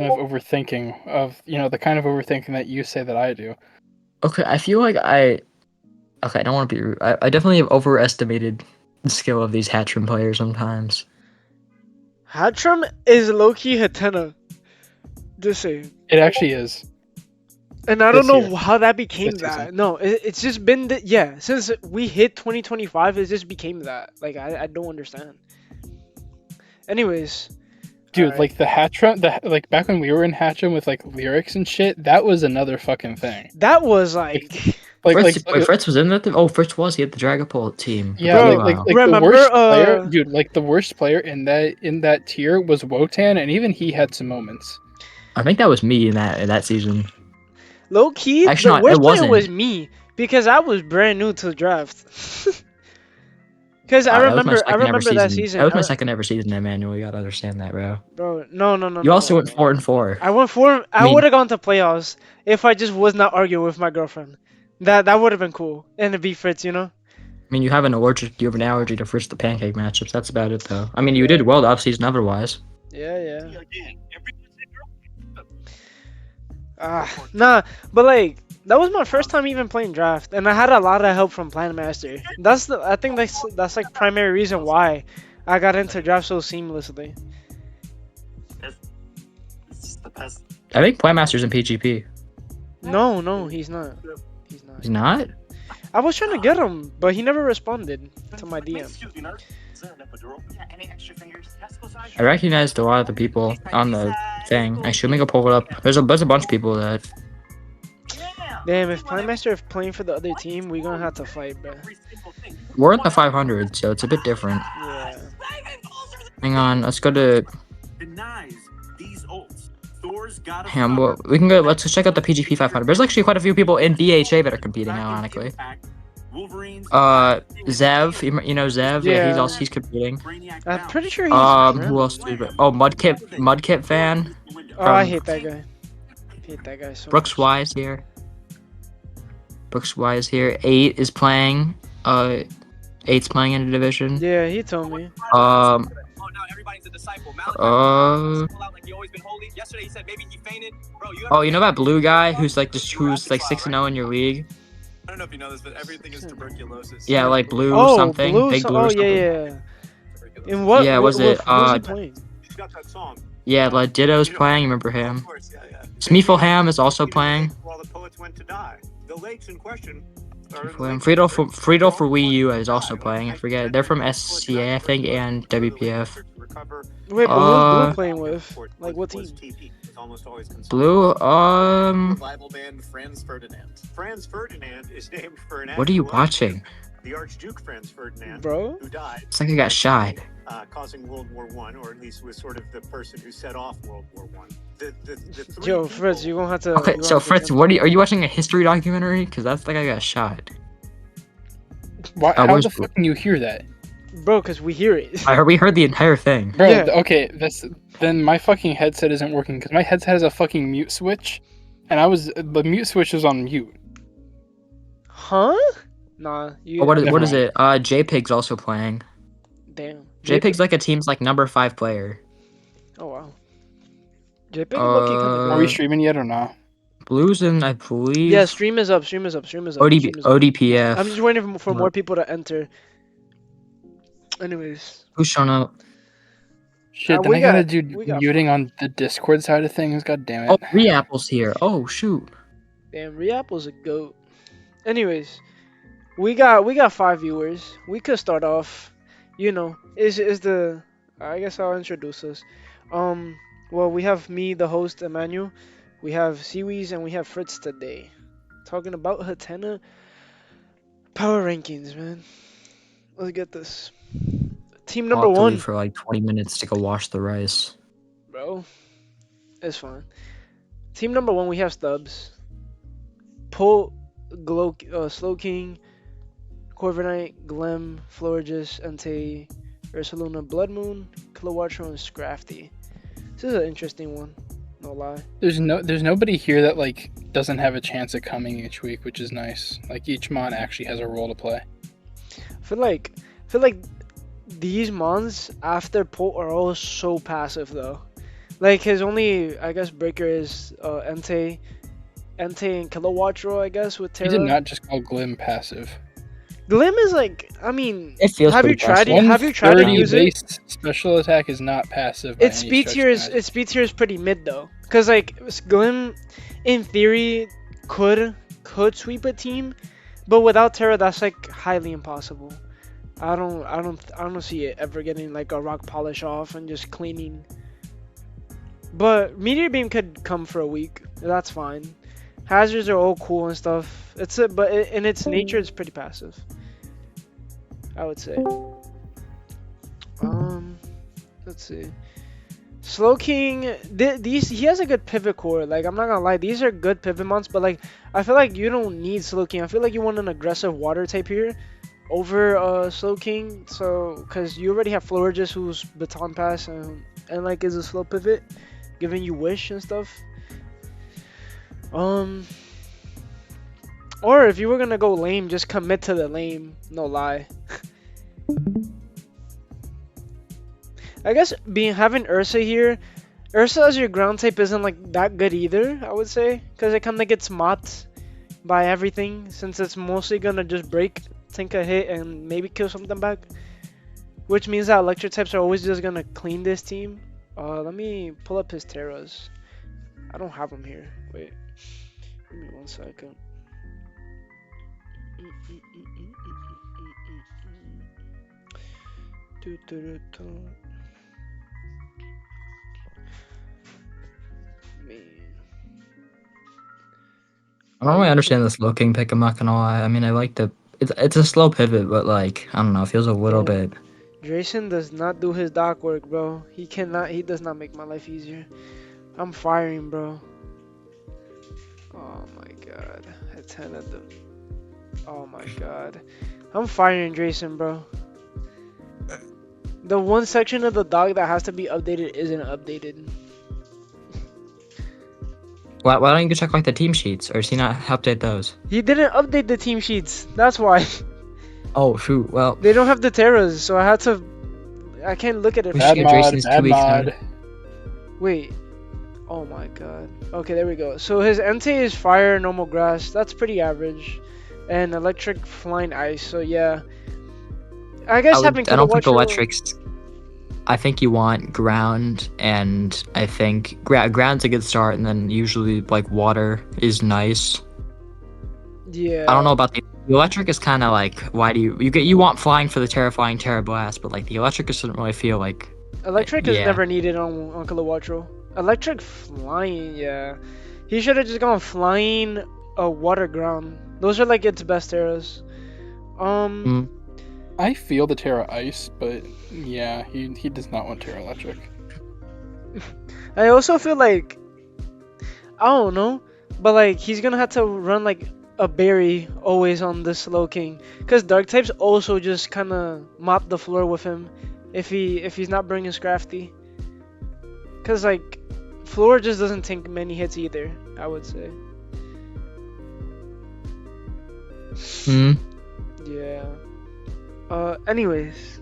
of overthinking of the kind of overthinking that you say that I do. Okay, I feel like I don't want to be rude. I definitely have overestimated the skill of these Hatcham players sometimes. Hatcham is low-key Hatenna. Just saying. It actually is. And I don't This year. know how that became This that. season. No, it's just been since we hit 2025, it just became that. Like I don't understand. Anyways, Dude, alright. like the Hatcham, like back when we were in Hatcham with like lyrics and shit, that was another fucking thing. That was like Fritz was in that. Oh, Fritz was. He had the Dragapult team. Yeah, Bro, like the remember, worst player, dude. Like the worst player in that tier was Wotan, and even he had some moments. I think that was me in that season. low key, Actually, the no, worst it player wasn't. was me because I was brand new to the draft. Because I That was my remember second ever that season. season. That was my second ever season, Emmanuel. You gotta understand that, bro. Bro, no. You also went 4-4. I went four. I mean- would have gone to playoffs if I just was not arguing with my girlfriend. That would have been cool. And to be Fritz, you know. I mean, you have an allergy to Fritz the pancake matchups. That's about it, though. I mean, you did well off season otherwise. Yeah. Nah, but like that was my first time even playing draft, and I had a lot of help from Plan Master. I think that's like primary reason why I got into draft so seamlessly. It's just the best. I think Playmaster's in PGP. No, he's not. He's not? I was trying to get him, but he never responded to my DM. I recognized a lot of the people on the thing. Actually, let me go pull it up. There's a bunch of people that. Damn, if Prime Master is playing for the other team, we're gonna have to fight, bro. We're at the 500, so it's a bit different. Yeah. Hang on, let's go to. Denies these ults. Thor's got a Hang on, we can go. Let's check out the PGP 500. There's actually quite a few people in BHA that are competing, ironically. Zev, you know Zev? Yeah, he's competing. I'm pretty sure he's. Who else? Oh, Mudkip fan. Oh, I hate that guy. Hate that guy so Brooks much. Y is here. Brooks Y is here. 8 is playing. 8's playing in the division. Yeah, he told me. Oh, you know that blue guy who's like 6-0 in your league? I don't know if you know this, but everything is tuberculosis. Yeah, like blue something. Blue, Big blue oh or something. yeah. In what? Yeah, was it? Who's he playing? Yeah, like Ditto's playing. You remember him? Smeefleham is also playing. Friedel for Wii U is also playing. I forget. They're from SCA, I think, and WPF. Wait, but who's Blue playing with? Like, what team? Blue, Bible band Franz Ferdinand. Franz Ferdinand is named for an. What are you watching? The Archduke Franz Ferdinand, Bro? who died. It's like I got shot. Causing World War I, or at least was sort of the person who set off World War I. Yo, Fritz, you're gonna have to. Okay, so Fritz, are you watching a history documentary? Because that's like I got shot. How the fuck can you hear that? Bro, because we hear it. We heard the entire thing. Bro, Yeah. Okay, then my fucking headset isn't working because my headset has a fucking mute switch, and the mute switch is on mute. Huh? Nah. What is it? JPig's also playing. Damn. JPig's like a team's like number 5 player. Oh wow. JPig lucky kind of. Are we streaming yet or not? Blues and I believe. Yeah, stream is up. ODPF. I'm just waiting for more people to enter. Anyways. Who's showing up? Shit, then I gotta do muting on the Discord side of things. God damn it. Oh, Reapple's here. Oh shoot. Damn, Reapple's a goat. Anyways, we got 5 viewers. We could start off. You know, I guess I'll introduce us. Well, we have me, the host, Emmanuel. We have Seawees and we have Fritz today, talking about Hatenna power rankings, man. Let's get this. Team number I'll have to 1 leave for like 20 minutes to go wash the rice. Bro, it's fine. Team number 1, we have Stubbs, Slow King, Corviknight, Glem, Florges, Entei, Ursaluna, Blood Moon, Kilowatcho, and Scrafty. This is an interesting one. No lie. There's nobody here that like doesn't have a chance at coming each week, which is nice. Like each mon actually has a role to play. I feel like these mons after Polt are all so passive though. Like his only, I guess, breaker is Entei, and Kilowattrol, I guess, with He did Terra. not just call Glim passive. Glim is like, I mean, It feels have you pretty tried passive. it? Have you tried to 130 use it? base special attack is not passive by Its any speed stretch tier of is its speed tier is pretty mid though, cause like Glim, in theory, could sweep a team, but without Terra, that's like highly impossible. I don't see it ever getting like a rock polish off and just cleaning. But Meteor Beam could come for a week. That's fine. Hazards are all cool and stuff. In its nature, it's pretty passive. I would say. Let's see. Slow King, these he has a good pivot core. Like I'm not gonna lie, these are good pivot monts. But like I feel like you don't need Slow King. I feel like you want an aggressive water type here over Slow King. So because you already have Florges who's baton pass and like is a slow pivot, giving you wish and stuff. Or if you were gonna go lame, just commit to the lame. No lie. I guess having Ursa here, Ursa as your ground type isn't like that good either. I would say because it kind of gets mopped by everything since it's mostly gonna just break, tank a hit, and maybe kill something back. Which means that electric types are always just gonna clean this team. Let me pull up his Terras. I don't have them here. Wait, give me 1 second. I don't really understand this Slow King pick. I'm not gonna lie. I mean, I like the. It's a slow pivot, but like I don't know. It feels a little Yeah. bit. Drayson does not do his dock work, bro. He cannot. He does not make my life easier. I'm firing, bro. Oh my god. Hatenna. Oh my god. I'm firing Drayson, bro. The one section of the dog that has to be updated isn't updated. Why don't you go check like the team sheets, or does he not update those? He didn't update the team sheets. That's why. Oh shoot. Well, They don't have the Terras, so I had to. I can't look at it. We should Bad get mod, Drayson's bad 2 weeks mod. notice. Wait. Oh my god. Okay, there we go. So his Entei is fire, normal grass. That's pretty average. And electric, flying ice. So yeah. I guess having I don't think Kilowattrol- electrics. I think you want ground, and I think ground's a good start, and then usually like water is nice. Yeah. I don't know about the electric is kind of like why do you want flying for the terrifying Terra Blast, but like the electric just doesn't really feel like Electric is yeah. never needed on Kilowattrol. Electric flying, yeah. He should have just gone flying, water ground. Those are like its best arrows. I feel the Terra Ice, but yeah, he does not want Terra Electric. I also feel like I don't know, but like he's gonna have to run like a berry always on the Slow King, cause dark types also just kind of mop the floor with him if he's not bringing Scrafty. Cause like floor just doesn't take many hits either. I would say. Yeah. Anyways.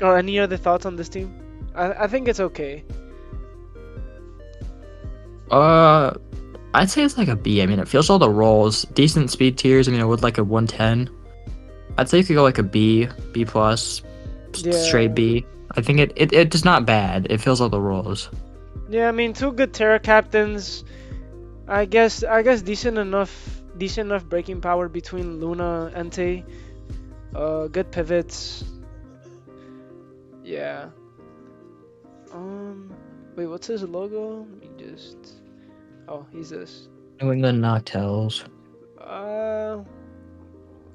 Any other thoughts on this team? I think it's okay. I'd say it's like a B. I mean, it feels all the rolls, decent speed tiers. I mean, I would like a 110. I'd say you could go like a B, B plus, straight B. I think it is not bad. It feels all the rolls. Yeah, I mean, two good Terra captains. I guess decent enough breaking power between Luna and Entei. Good pivots. Yeah. Wait, what's his logo? Let me just. Oh, he's this. New England Noctels.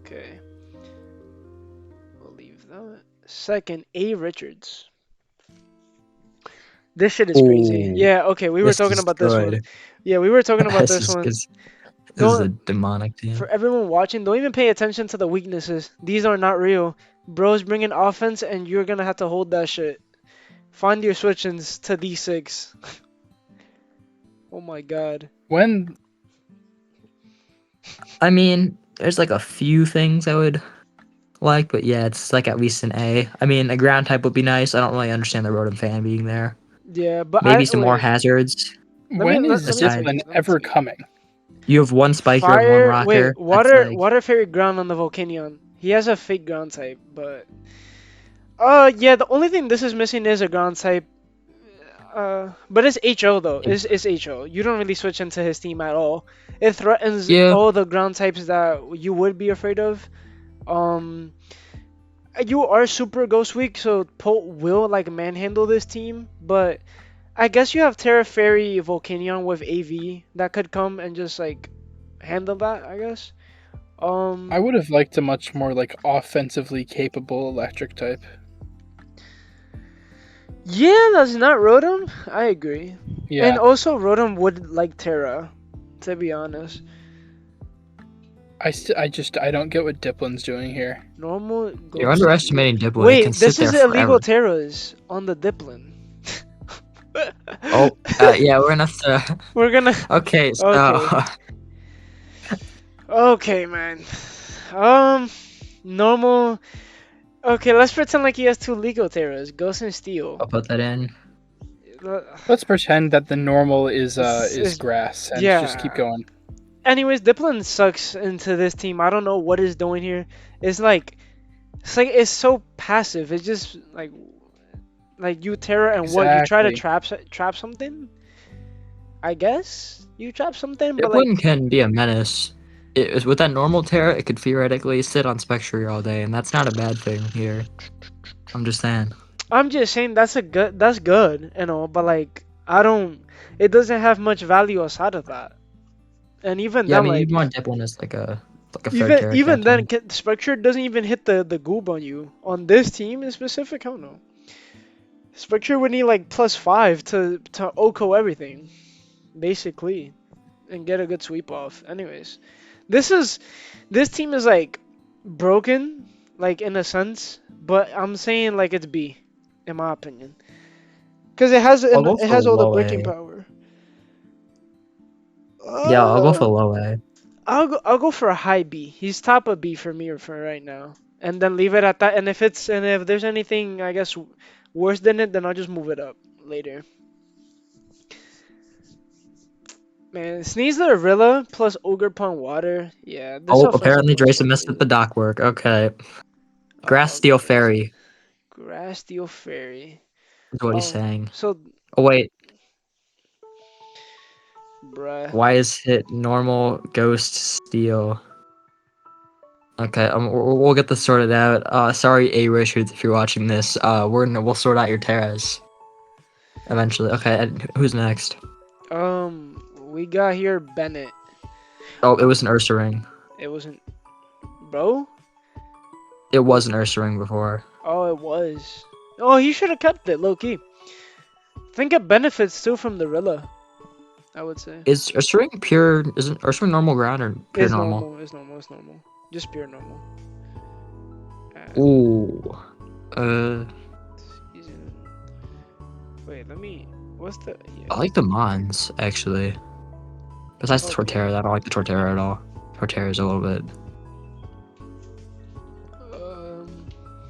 Okay. We'll leave that. Second, A. Richards. This shit is crazy. Ooh, Yeah, okay, we were this talking is about this one. good. Yeah, we were talking about This this is one. this is a Don't, demonic team. for everyone watching, don't even pay attention to the weaknesses. These are not real. Bro's bringing offense, and you're gonna have to hold that shit. Find your switch-ins to D6. Oh my god. When I mean, there's like a few things I would like, but yeah, it's like at least an A. I mean, a ground type would be nice. I don't really understand the Rotom fan being there. Yeah, but Maybe some more hazards. When is let me Aside- see. Discipline Let me ever see. coming? You have one spiker and one Fire. Wait, rocker. That's water. like Water fairy ground on the Volcanion. He has a fake ground type, but yeah. The only thing this is missing is a ground type. But it's HO though. It's HO. You don't really switch into his team at all. It threatens yeah. all the ground types that you would be afraid of. Um, you are super ghost weak, so Polt will like manhandle this team. But I guess you have Terra Fairy Volcanion with AV that could come and just like handle that. I guess. I would have liked a much more like offensively capable electric type. Yeah, that's not Rotom. I agree. And Yeah, also Rotom would like Terra, to be honest. I don't get what Diplin's doing here. Normal You're ghost. underestimating Diplo. It can Wait, sit this there is illegal forever. terras on the Diplin. Oh, yeah, we're gonna have to. We're gonna. Okay, so Okay. Okay, man. Um, normal. Okay, let's pretend like he has two legal terras, Ghost and Steel. I'll put that in. Let's pretend that the normal is Is grass and just keep yeah. going. Anyways, Diplin sucks into this team. I don't know what it's doing here. It's like it's so passive. It's just like you terra and what you try to Exactly. trap something. I guess you trap something, but Diplin like can be a menace. With that normal Terra, it could theoretically sit on Spectre all day, and that's not a bad thing here. I'm just saying. I'm just saying that's good, you know. But like I don't. It doesn't have much value outside of that. And even Yeah, I then, mean, you'd like want Diplin as like a third even Terra even then, captain. Spectre doesn't even hit the goob on you on this team in specific. I don't know. Spectre would need like +5 to OHKO everything, basically, and get a good sweep off. Anyways, this team is like broken, like in a sense, but I'm saying like it's B, in my opinion, because I'll go it for has all the low breaking A. power. Yeah, I'll go Uh, for low A. I'll go for a high B. He's top of B for me for right now, and then leave it at that. And if there's anything I guess worse than it, then I'll just move it up later. Man, Sneasler Rilla plus Ogre Pond Water. Yeah, this Oh, offensive apparently play is Drayson so messed up the lazy. dock work. Okay. Grass Oh Steel goodness. Fairy Grass Steel Fairy. is what he's Oh, saying. so Oh, wait. bruh. Why is it normal Ghost Steel? Okay, we'll get this sorted out. Sorry, A Richards, if you're watching this. We'll sort out your Terras eventually. Okay, and who's next? We got here Bennett. Oh, it was an Ursaring. It wasn't, bro. It was an Ursaring before. Oh, it was. Oh, he should have kept it, low key. Think it benefits too from the Rilla. I would say. Is Ursaring pure? Isn't Ursaring normal ground or pure It's normal? normal. It's normal. It's normal. Just pure normal. Ooh. Season. Wait, let me. What's the? Yeah. I like the Mons actually. Besides the Okay. Torterra, I don't like the Torterra at all. Torterra's a little bit. Um.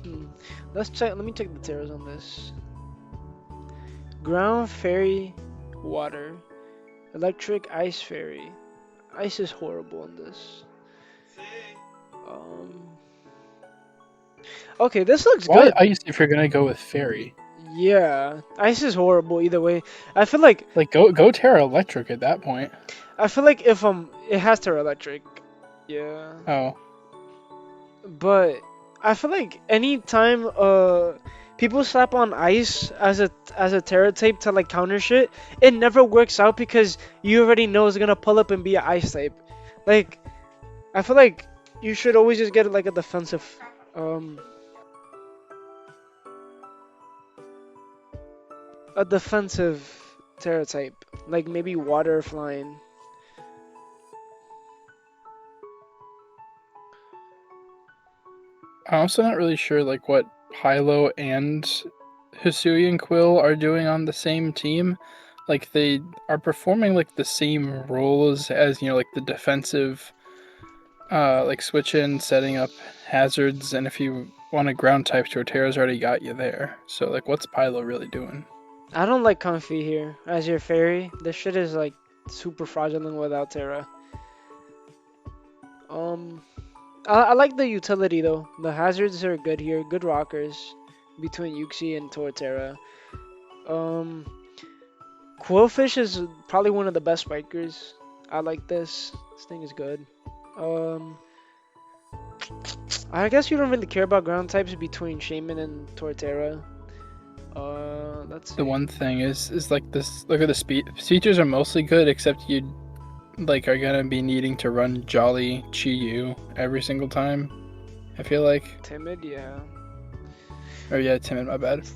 Hmm. Let's check. Let me check the terras on this. Ground fairy, water, electric ice fairy. Ice is horrible in this. Um. Okay, this looks Why good. ice if you're gonna go with fairy? Yeah, ice is horrible either way. I feel like Like go Terra Electric at that point. if it has Terra Electric. Yeah. Oh, But I feel like anytime people slap on ice as a terror type to like counter shit, it never works out because you already know it's gonna pull up and be an ice type. Like I feel like you should always just get like a defensive um a defensive terror type. Like maybe water flying. I'm also not really sure like what Hilo and Hisuian Quill are doing on the same team. Like they are performing like the same roles as like the defensive, like switch in, setting up hazards, and if you want a ground type, Torterra's already got you there. So like, what's Pilo really doing? I don't like Comfy here as your fairy. This shit is like super fraudulent without Terra. Um, I like the utility though. The hazards are good here. Good rockers between Yuxi and Torterra. Um, Quillfish is probably one of the best spikers. I like this. This thing is good. Um, I guess you don't really care about ground types between Shaman and Torterra. Let's The see. one thing is like this. Look at the speed. Features are mostly good, except you like are gonna be needing to run Jolly Chi-Yu every single time. I feel like. Timid, yeah. Or yeah, Timid. My bad.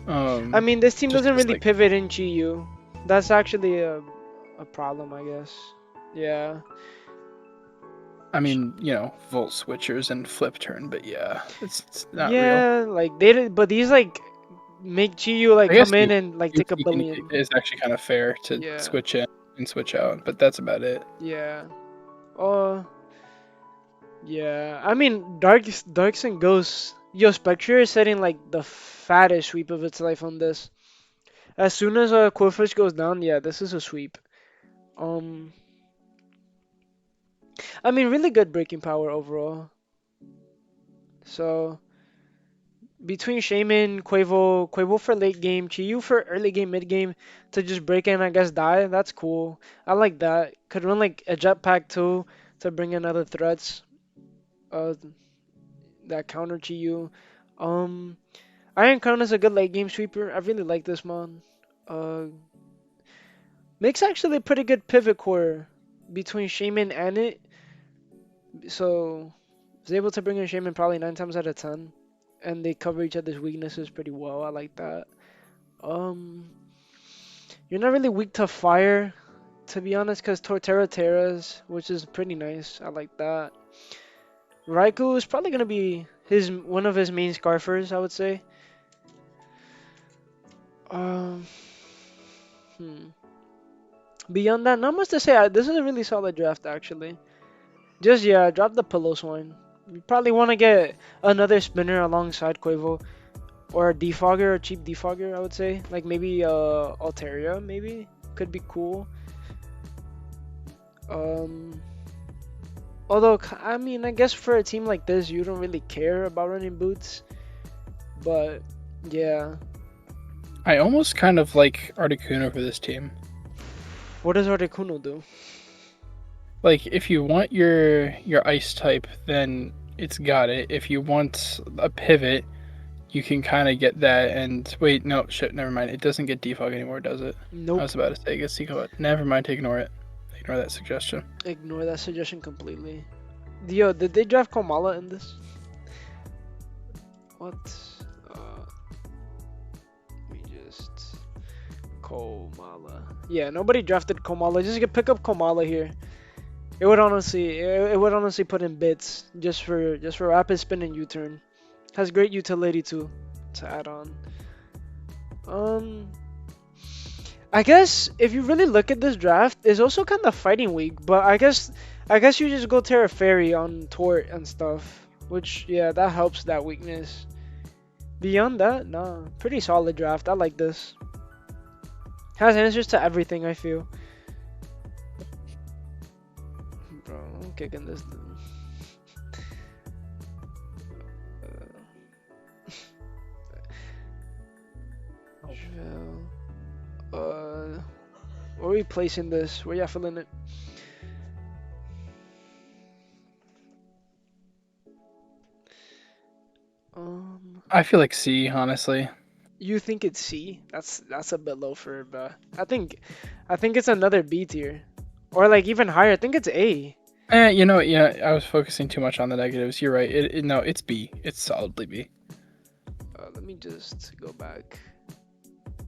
I mean, this team Just doesn't 'cause, really like, pivot in GU. That's actually a problem, I guess. Yeah. I mean, volt switchers and flip turn, but yeah, it's not real. Yeah, like they did, but these like make GU like I guess come in and like take a Yuki can, billion. is actually kind of fair to Yeah. switch in and switch out, but that's about it. Yeah. Uh. Yeah. I mean, Darks and Ghosts. Yo, Spectre is setting like the fattest sweep of its life on this. As soon as Quillfish goes down, yeah, this is a sweep. Um. I mean, really good breaking power overall. So between Shaman, Quavo for late game, Chiyu for early game, mid game to just break in, I guess die. That's cool. I like that. Could run like a jetpack too to bring in other threats. Uh, that counter Chiyu. Um, Iron Crown is a good late game sweeper. I really like this mon. Uh, makes actually a pretty good pivot core between Shaman and it. So is able to bring in Shaman probably 9 times out of 10, and they cover each other's weaknesses pretty well. I like that. Um, you're not really weak to fire, to be honest, because Torterra Terras, which is pretty nice. I like that. Raikou is probably gonna be one of his main scarfers, I would say. Um, hmm. Beyond that, not much to say. This is a really solid draft, actually. Just yeah, drop the pillow swine. You probably want to get another spinner alongside Quavo, or a defogger, a cheap defogger, I would say. Like maybe Altaria, maybe could be cool. Um, Although, I mean, I guess for a team like this, you don't really care about running boots. But, yeah. I almost kind of like Articuno for this team. What does Articuno do? Like, if you want your ice type, then it's got it. If you want a pivot, you can kind of get that. And wait, no, shit, never mind. It doesn't get defog anymore, does it? I Nope. was about to say it gets defog. Never mind, ignore it. Ignore that suggestion. Ignore that suggestion completely. Yo, did they draft Komala in this? What? Let me just... Komala. Yeah, nobody drafted Komala. Just pick up Komala here. It would honestly put in bits just for rapid spin and U-turn. Has great utility too to add on. I guess if you really look at this draft, it's also kind of fighting weak. But I guess you just go Terra Fairy on Tort and stuff, which yeah, that helps that weakness. Beyond that, nah, pretty solid draft. I like this. Has answers to everything. I feel. Bro, I'm kicking this dude. Where are we placing this? Where y'all feeling it? I feel like C, honestly. You think it's C? That's a bit low for I think it's another B tier, or like even higher. I think it's A. Yeah, I was focusing too much on the negatives. You're right. No, it's B. It's solidly B. Let me just go back.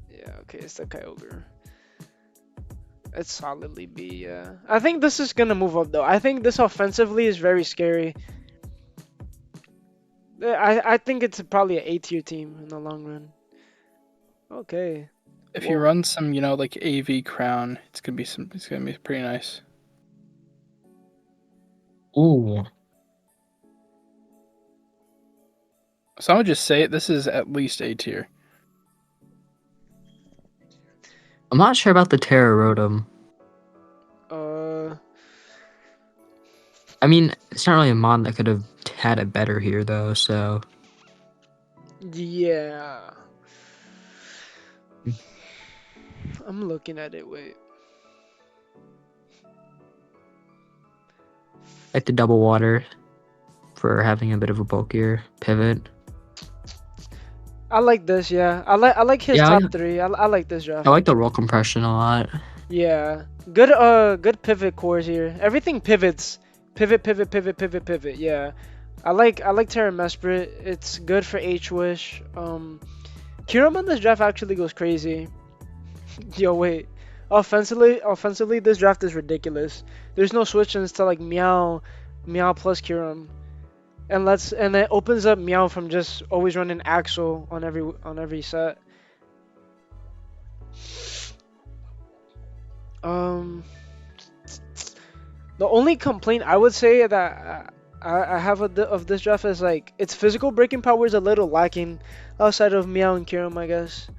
Yeah, okay, it's the Kyogre. It's solidly B, yeah. I think this is gonna move up though. I think this offensively is very scary. I think it's probably an A tier team in the long run. Okay. If you run some, like AV Crown, it's gonna be pretty nice. Ooh. So I would just say it. This is at least A tier. I'm not sure about the Terra Rotom. Uh, I mean, it's not really a mod that could have had it better here, though, so... yeah. I'm looking at it. Wait. Like the double water for having a bit of a bulkier pivot. I like this. Yeah. I like his Yeah, top three. I like this I draft. like the roll compression a lot. Yeah. Good. Good pivot cores here. Everything pivots. Pivot. Pivot. Pivot. Pivot. Pivot. Yeah. I like Terra Mesprit. It's good for H-Wish. Kiram on this draft actually goes crazy. Yo, wait. Offensively, this draft is ridiculous. There's no switch-ins to like Meow, Meow plus Kiram, and it opens up Meow from just always running Axel on every set. Um, the only complaint I would say that I have of this draft is like its physical breaking power is a little lacking outside of Meow and Kiram, I guess.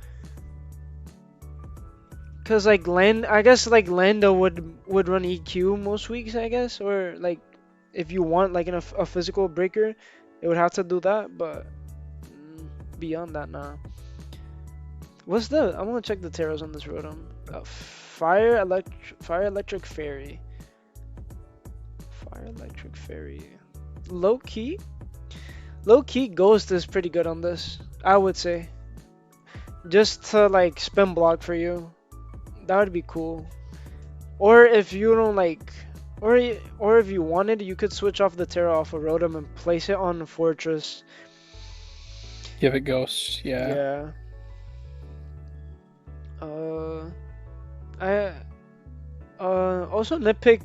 Cause like I guess like Lando would run EQ most weeks, I guess, or like if you want like a physical breaker, it would have to do that. But beyond that, nah. I want to check the Terras on this Rotom. Fire electric fairy. Fire electric fairy. Low key Ghost is pretty good on this, I would say. Just to like spin block for you. That would be cool. Or if you don't like, or if you wanted, you could switch off the Terra off of Rotom and place it on Fortress. Give it Ghost. Yeah. Yeah. I also nitpick.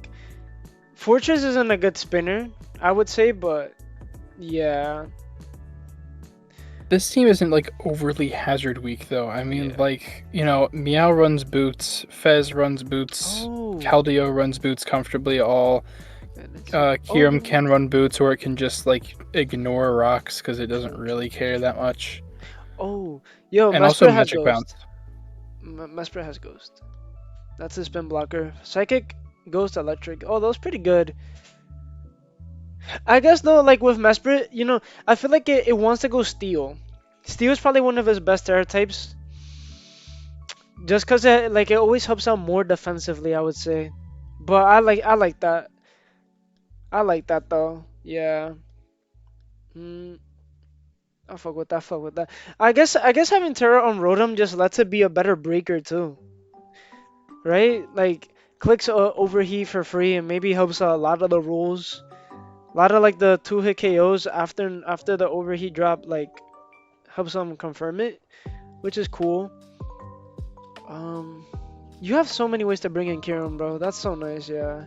Fortress isn't a good spinner, I would say, but yeah. This team isn't like overly hazard weak though. I mean, Yeah. like, Meow runs boots, Fez runs boots, Oh. Keldeo runs boots comfortably. All Kiram can run boots, or it can just like ignore rocks because it doesn't really care that much. Oh, yo, And also Mesprit has Magic Bounce. Ghost. Mesprit has Ghost. That's his spin blocker. Psychic, Ghost, Electric. Oh, that was pretty good. I guess though, like with Mesprit, I feel like it wants to go Steel. Steel is probably one of his best Terra types. Just cause it always helps out more defensively, I would say. But I like that. I like that though. Yeah. I fuck with that. Fuck with that. I guess having Terra on Rotom just lets it be a better breaker too, right? Like clicks overheat for free and maybe helps a lot of the rules. A lot of like the 2-hit KOs after the overheat drop like helps them confirm it, which is cool. You have so many ways to bring in Kiram, bro. That's so nice, yeah.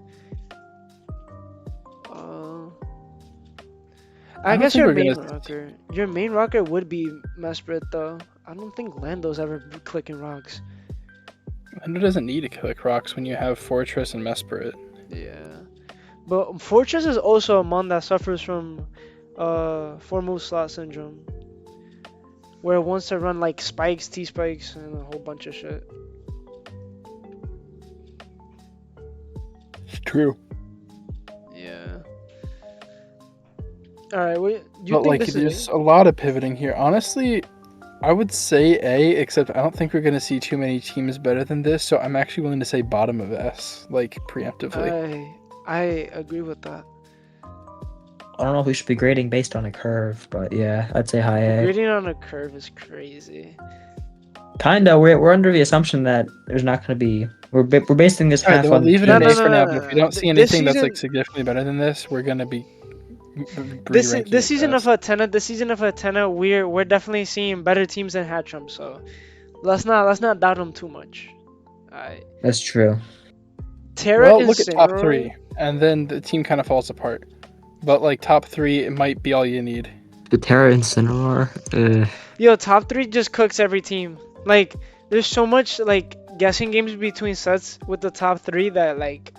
I don't guess think your we're main gonna rocker. Your main rocker would be Mesprit though. I don't think Lando's ever clicking rocks. Lando doesn't need to click rocks when you have Fortress and Mesprit. Yeah. But Fortress is also a mon that suffers from 4-move slot syndrome. Where it wants to run like spikes, T-spikes, and a whole bunch of shit. It's true. Yeah. Alright, you But think like, this there's is a lot of pivoting here. Honestly, I would say A, except I don't think we're gonna see too many teams better than this. So I'm actually willing to say bottom of S, like preemptively. I agree with that. I don't know if we should be grading based on a curve, but yeah, I'd say high A. Grading on a curve is crazy. Kinda, we're under the assumption that there's not gonna be. We're basing this All right, half then we'll on leave it No, an no, A no, for now. no, But if no, we no. don't see This anything that's season- like significantly better than this, we're gonna be This re-ranking this it season of best. Hatenna, we're definitely seeing better teams than Hatcham, so let's not doubt them too much. Alright. That's true. Terra Well, and look at top Cineroar- three, and then the team kind of falls apart. But like top three, it might be all you need. The Terra Incineroar. Yo, top three just cooks every team. Like, there's so much like guessing games between sets with the top three that like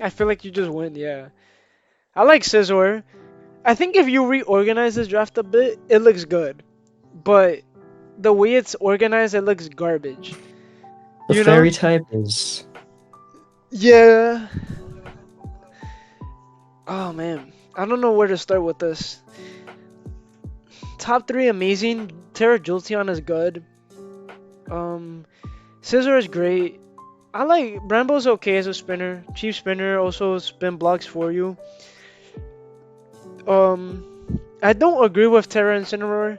I feel like you just win, yeah. I like Scizor. I think if you reorganize this draft a bit, it looks good. But the way it's organized, it looks garbage. The You know? fairy type is. Yeah. Oh man, I don't know where to start with this. Top three amazing. Terra Jolteon is good. Um, Scizor is great. I like Brambo's okay as a spinner. Chief spinner also spin blocks for you. Um, I don't agree with Terra Incineroar.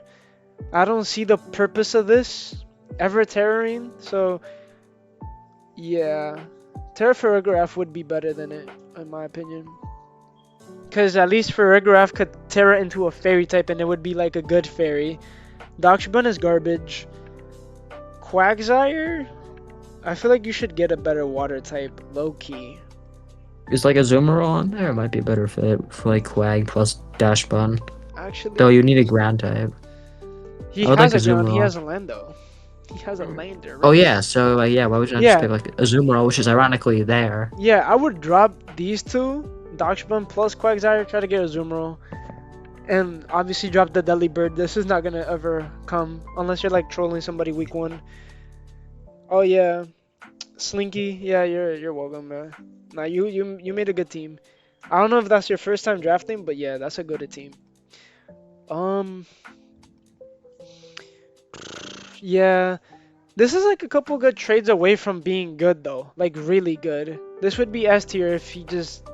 I don't see the purpose of this ever terroring. So yeah, Terra Ferrigraph would be better than it in my opinion. Because at least Ferrigraph could Terra into a fairy type and it would be like a good fairy. Darkshun is garbage. Quagsire? I feel like you should get a better water type, low key. Is like a Zoomer on there. It might be a better fit for like Quag plus Dash Bun. Though Actually, you need a ground type. he I would has like a a ground, he Zoomer. has a Lando. He has a Lander, Oh right? yeah, so yeah, why would you not just Yeah, pick like a Zoomer, which is ironically there? yeah, I would drop these two, Darkshun plus Quagsire, try to get a Zoomro, and obviously drop the Delibird. This is not gonna ever come unless you're like trolling somebody week one. Oh yeah, Slinky, yeah, you're welcome, man. Nah, you made a good team. I don't know if that's your first time drafting, but yeah, that's a good team. Um, yeah, this is like a couple good trades away from being good though, like really good. This would be S tier if he just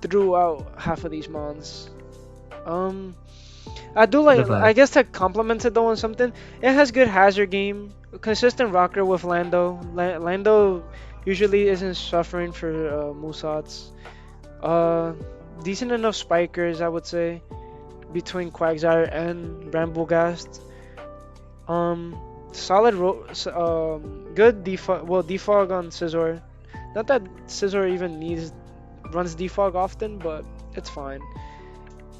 threw out half of these mons. Um, I do What like, about I guess to complement it though on something, it has good hazard game, consistent rocker with Lando. Lando usually isn't suffering for Musats. Uh, decent enough spikers, I would say, between Quagsire and Bramblegast. Um, solid, good defog. Well, defog on Scizor. Not that Scizor even runs defog often, but it's fine.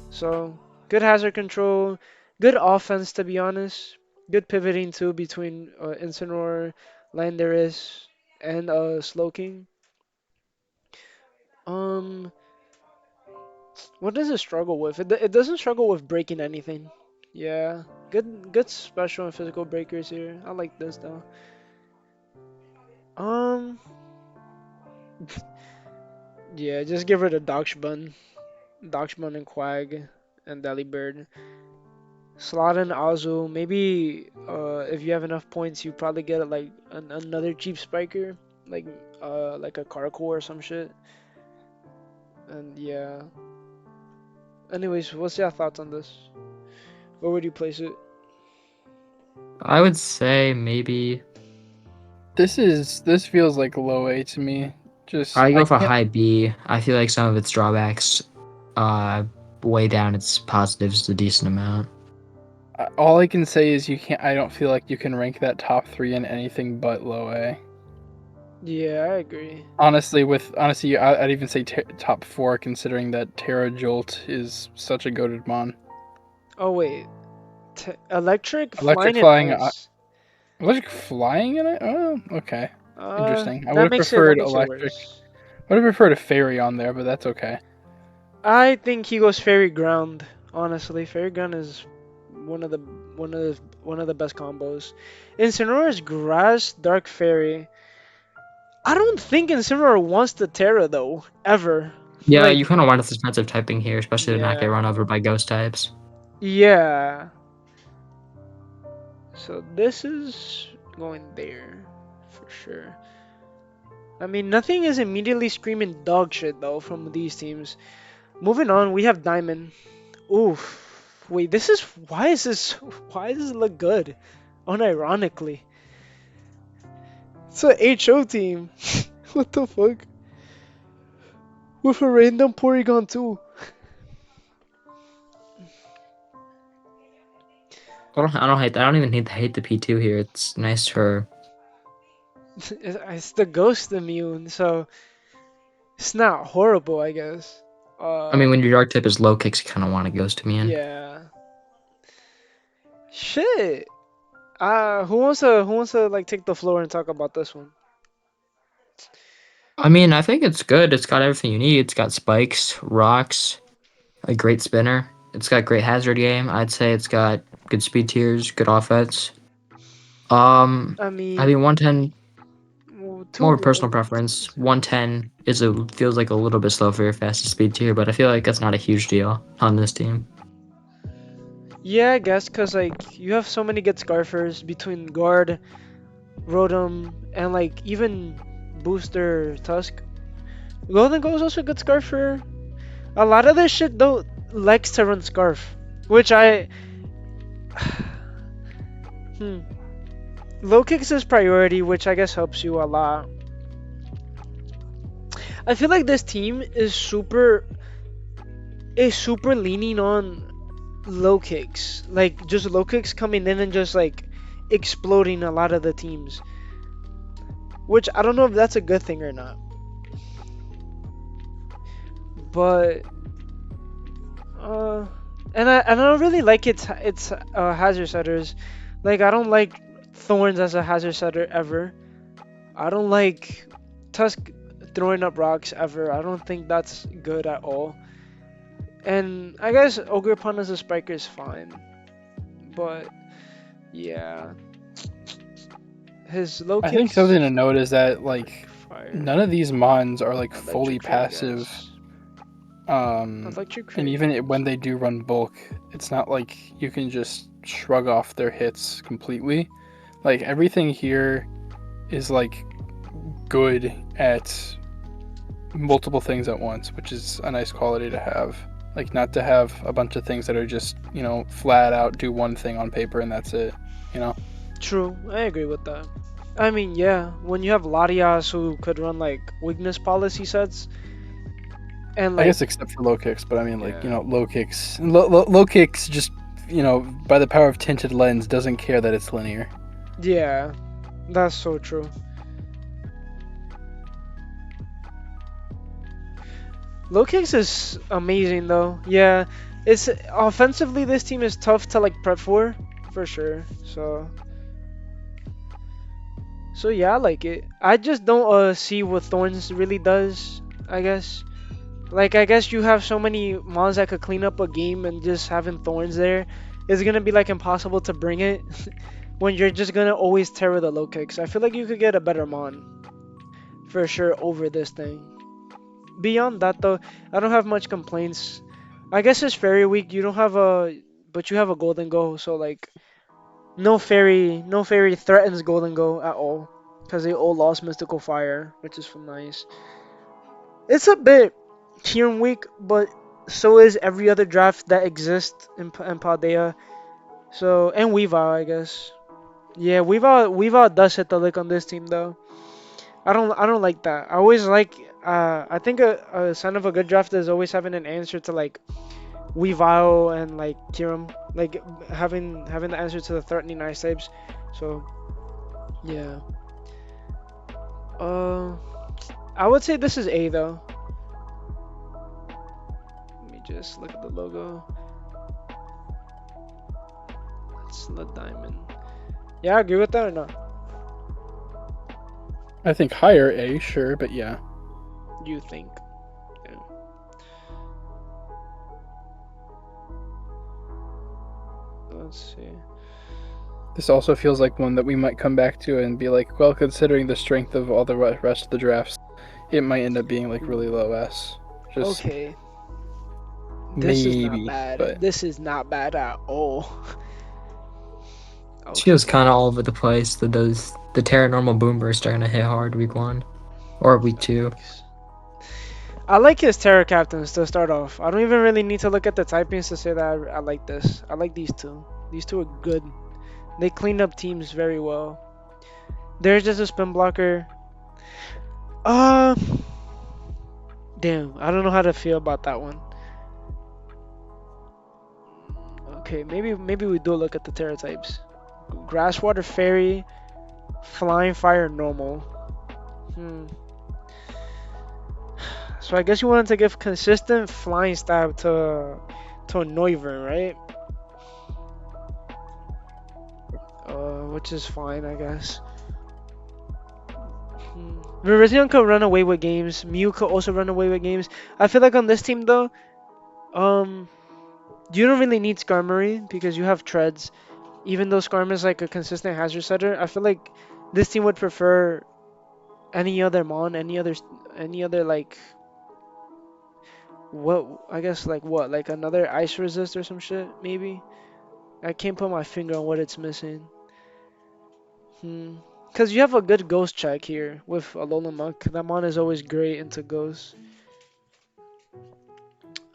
So good hazard control, good offense to be honest. Good pivoting too between Incineroar, Landorus, and Slowking. Um, what does it struggle with? It doesn't struggle with breaking anything. Yeah, good special and physical breakers here. I like this though. Um, yeah, just give her the Doxbun and Quag, and Delibird. Slot in Azu. Maybe if you have enough points, you probably get like another cheap spiker, like a Carco or some shit. And yeah. Anyways, what's your thoughts on this? Where would you place it? I would say maybe This feels like low A to me. Just I I go for can't. high B. I feel like some of its drawbacks weigh down its positives a decent amount. All I can say is you can't. I don't feel like you can rank that top three in anything but low A. Yeah, I agree. Honestly, I'd even say top four, considering that Terra Jolt is such a goated mon. Oh wait, electric Electric flying and flying, ice. electric flying in it. Oh, okay, interesting. I would That have makes it preferred electric. worse. I would have preferred a fairy on there, but that's okay. I think he goes fairy ground. Honestly, fairy ground is one of the one of the best combos. Incineroar's grass dark fairy. I don't think Incineroar wants the Terra though ever. Yeah, Like you kind of want its defensive typing here, especially to not get run yeah, over by ghost types. yeah. So this is going there for sure. I mean, nothing is immediately screaming dog shit though from these teams. Moving on, we have Diamond. Oof. Wait, this is why is this why does it look good? Unironically. It's a HO team. What the fuck? With a random Porygon too. I don't even hate the P2 here. It's nice for. It's the ghost immune, so it's not horrible, I guess. I mean, Uh, when your dark type is low kicks, you kind of want a ghost to me in. yeah. Shit. Who wants to like take the floor and talk about this one? I mean, I think it's good. It's got everything you need. It's got spikes, rocks, a great spinner. It's got great hazard game. I'd say it's got good speed tiers, good offense. I I mean, think 110 more two. personal preference. 110 feels like a little bit slow for your fastest speed tier, but I feel like that's not a huge deal on this team. Yeah, I guess because like you have so many good scarfers between guard, rotom, and like even booster tusk. Golden Go is also a good scarfer. A lot of this shit though likes to run scarf, which I hmm. Low kicks is priority, which I guess helps you a lot. I feel like this team is super leaning on low kicks. Like just low kicks coming in and just like exploding a lot of the teams. Which I don't know if that's a good thing or not. But uh and I don't really like its hazard setters. Like I don't like Thorns as a hazard setter ever. I don't like Tusk throwing up rocks ever. I don't think that's good at all. And I guess Ogerpon as a spiker is fine. But yeah, his low I think something kicks to note is that like fire. none of these mons are like fully Electric Tree, I passive. guess. And Electric Tree. even when they do run bulk, it's not like you can just shrug off their hits completely. Like everything here is like good at multiple things at once, which is a nice quality to have. Like not to have a bunch of things that are just, flat out do one thing on paper and that's it, you know? True, I agree with that. I mean, yeah, when you have Latias who could run like weakness policy sets and I like guess except for low kicks, but I mean like, yeah, low kicks just, by the power of tinted lens doesn't care that it's linear. yeah, that's so true. Low kicks is amazing though. Yeah, it's offensively this team is tough to like prep for sure. So yeah, I like it. I just don't see what Thorns really does. I guess. Like I guess you have so many mons that could clean up a game, and just having Thorns there is gonna be like impossible to bring it when you're just gonna always terror the low kicks. I feel like you could get a better mon for sure over this thing. Beyond that though, I don't have much complaints. I guess it's fairy week. You don't have but you have a golden go, so like no fairy threatens golden go at all because they all lost mystical fire, which is nice. It's a bit Kieran weak, but so is every other draft that exists in Paldea. So and Weavile, I guess. Yeah, Weavile does hit the lick on this team though. I don't like that. I always like I think a sign of a good draft is always having an answer to like Weavile and like Kiram, like having the answer to the threatening ice types. So yeah. Uh, I would say this is A though. Let me just look at the logo. It's the diamond. Yeah, I agree with that or not? I think higher A, sure, but yeah. You think? Yeah. Let's see. This also feels like one that we might come back to and be like, well, considering the strength of all the rest of the drafts, it might end up being like really low S. Just Okay. This is not maybe, bad. but This is not bad at all. She was Okay. kind of all over the place. The Terra Normal Boomer is starting to hit hard week 1 or week 2. Facts. I like his Terror Captains to start off. I don't even really need to look at the typings to say that I like this. I like these two. These two are good. They clean up teams very well. There's just a spin blocker. Uh, damn. I don't know how to feel about that one. Okay, maybe we do look at the Terra types. Grass, water, fairy, flying, fire, normal. Hmm. So I guess you wanted to give consistent flying stab to a Noivern, right? Which is fine, I guess. Virizion could run away with games. Mew could also run away with games. I feel like on this team though, you don't really need Skarmory because you have Treads. even though Skarm is like a consistent hazard setter, I feel like this team would prefer any other mon, any other like what I guess like what like another ice resist or some shit maybe. I can't put my finger on what it's missing. Cause you have a good ghost check here with Alolan Muck. That mon is always great into ghosts.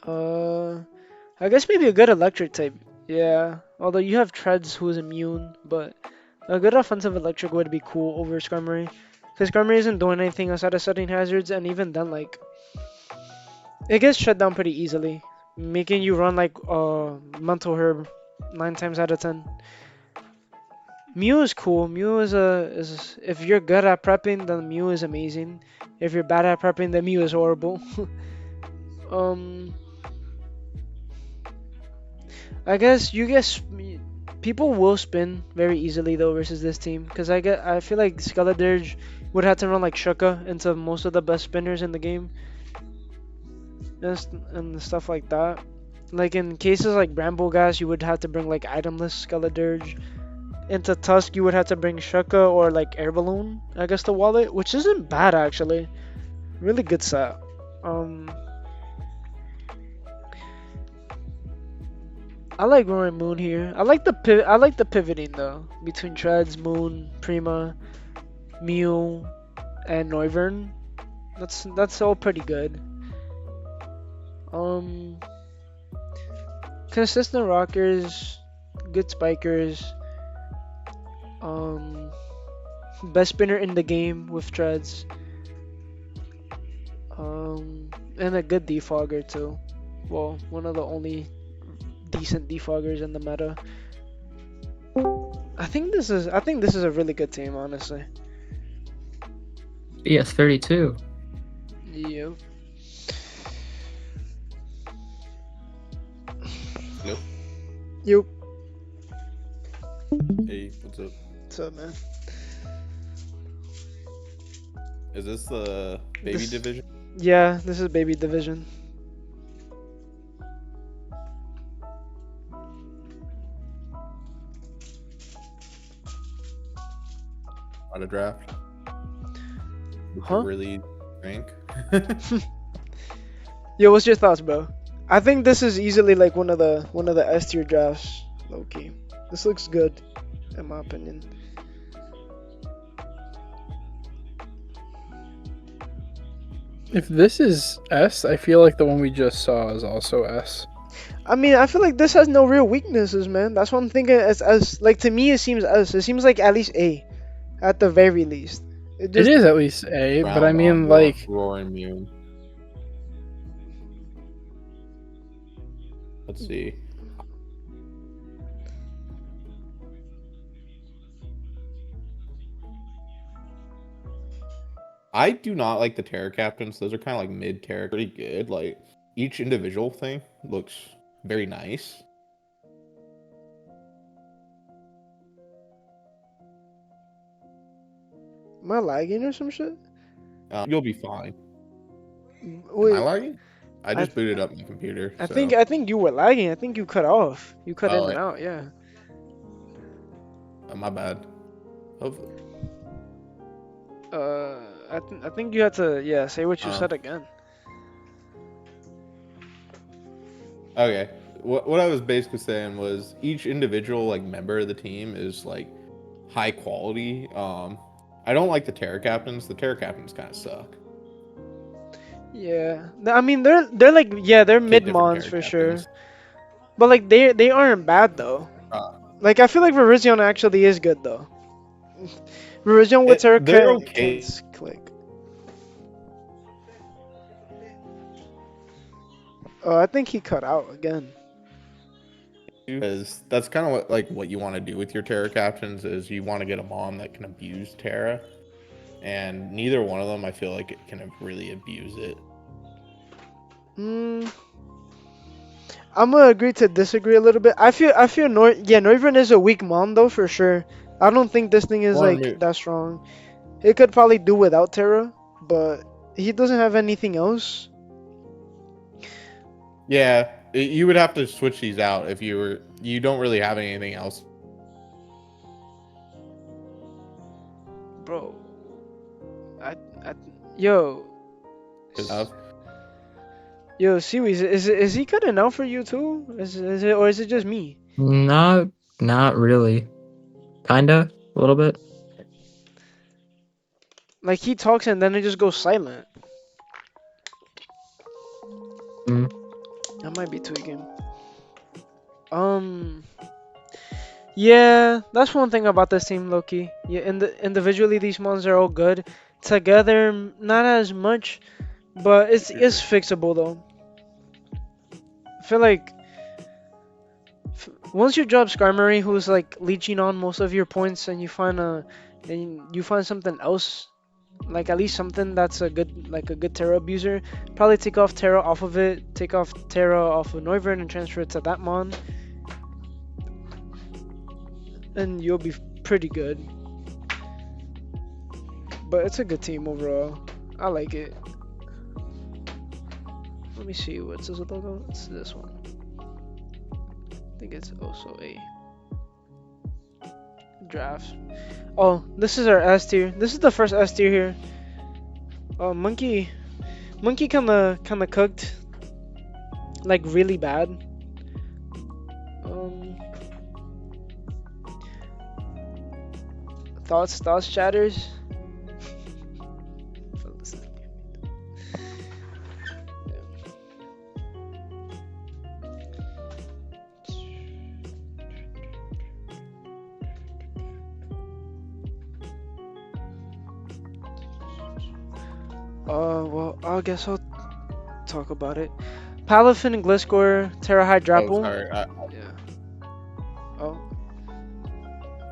Uh, I guess maybe a good electric type. Yeah, although you have Treads who's immune, but a good offensive electric would be cool over Skarmory. Because Skarmory isn't doing anything outside of setting hazards, and even then, like, it gets shut down pretty easily, making you run like Mental Herb 9 times out of 10. Mew is cool. Mew is if you're good at prepping, then Mew is amazing. If you're bad at prepping, then Mew is horrible. um, I guess people will spin very easily though versus this team because I feel like Skeledirge would have to run like Shuka into most of the best spinners in the game and stuff like that. Like in cases like Brambleghast, you would have to bring like itemless Skeledirge. Into Tusk, you would have to bring Shuka or like Air Balloon, I guess the wallet, which isn't bad actually. Really good set. Um, I like Roaring Moon here. I like the pivoting though between Treads, Moon, Prima, Mew, and Noivern. That's all pretty good. Um, consistent rockers, good spikers. Um, best spinner in the game with Treads. And a good defogger too. Well, one of the only decent defoggers in the meta. I think this is a really good team, honestly. BS32. Yep. Nope. Yep. Hey, what's up? What's up, man? Is this the baby This- division? Yeah, this is baby division. On a draft? Would Huh? you really rank? Yo, what's your thoughts, bro? I think this is easily like one of the S tier drafts, low key. This looks good, in my opinion. If this is S, I feel like the one we just saw is also S. I mean, I feel like this has no real weaknesses, man. That's what I'm thinking. As like to me, it seems S. It seems like at least A, at the very least. It is at least A, but I mean, like, Roaring Mew. Let's see. I do not like the Terra Captains. Those are kind of like mid Terra, pretty good. Like each individual thing looks very nice. Am I lagging or some shit? You'll be fine. Wait, Am I lagging? I I just booted up my computer. I so- think you were lagging. I think you cut off. You cut in Oh, and yeah. out. Yeah. my bad. Hopefully. I think you had to say what you Oh. said again. Okay. What I was basically saying was each individual like member of the team is like high quality. I don't like the Terra Captains. The Terra Captains kind of suck. Yeah. I mean they're like they're mid different mons Terra for sure. Captains. But like they aren't bad though. Like I feel like Virizion actually is good though. Virizion with Terra they're can okay. click. Oh, I think he cut out again. Because that's kind of what you want to do with your Terra Captains is you want to get a mom that can abuse Terra, and neither one of them I feel like it can really abuse it. I'm gonna agree to disagree a little bit. I feel Noivern is a weak mon though for sure. I don't think this thing is that strong. It could probably do without Terra, but he doesn't have anything else. Yeah, you would have to switch these out if you don't really have anything else bro. I, yo, Enough. yo, Seaweed, is he cutting out for you too? Is it or is it just me? Not really. Kinda, a little bit. Like he talks and then it just goes silent. Mm. I might be tweaking. Yeah, that's one thing about this team, Loki. Yeah, individually these mons are all good. Together, not as much, but it's fixable though. I feel like once you drop Skarmory, who's like leeching on most of your points, and you find something else, like at least something that's a good Terra abuser, probably take off Terra off of it, take off Terra off of Noivern and transfer it to that mon, and you'll be pretty good. But it's a good team overall. I like it. Let me see, what's this logo? It's this one. I think it's also a draft. Oh, this is our S tier. This is the first S tier here. Monkey kinda cooked, like really bad. Thoughts, chatters. Well, I guess I'll talk about it. Palafin and Gliscor, Terra Hydrapple. Oh, sorry. Yeah. Oh.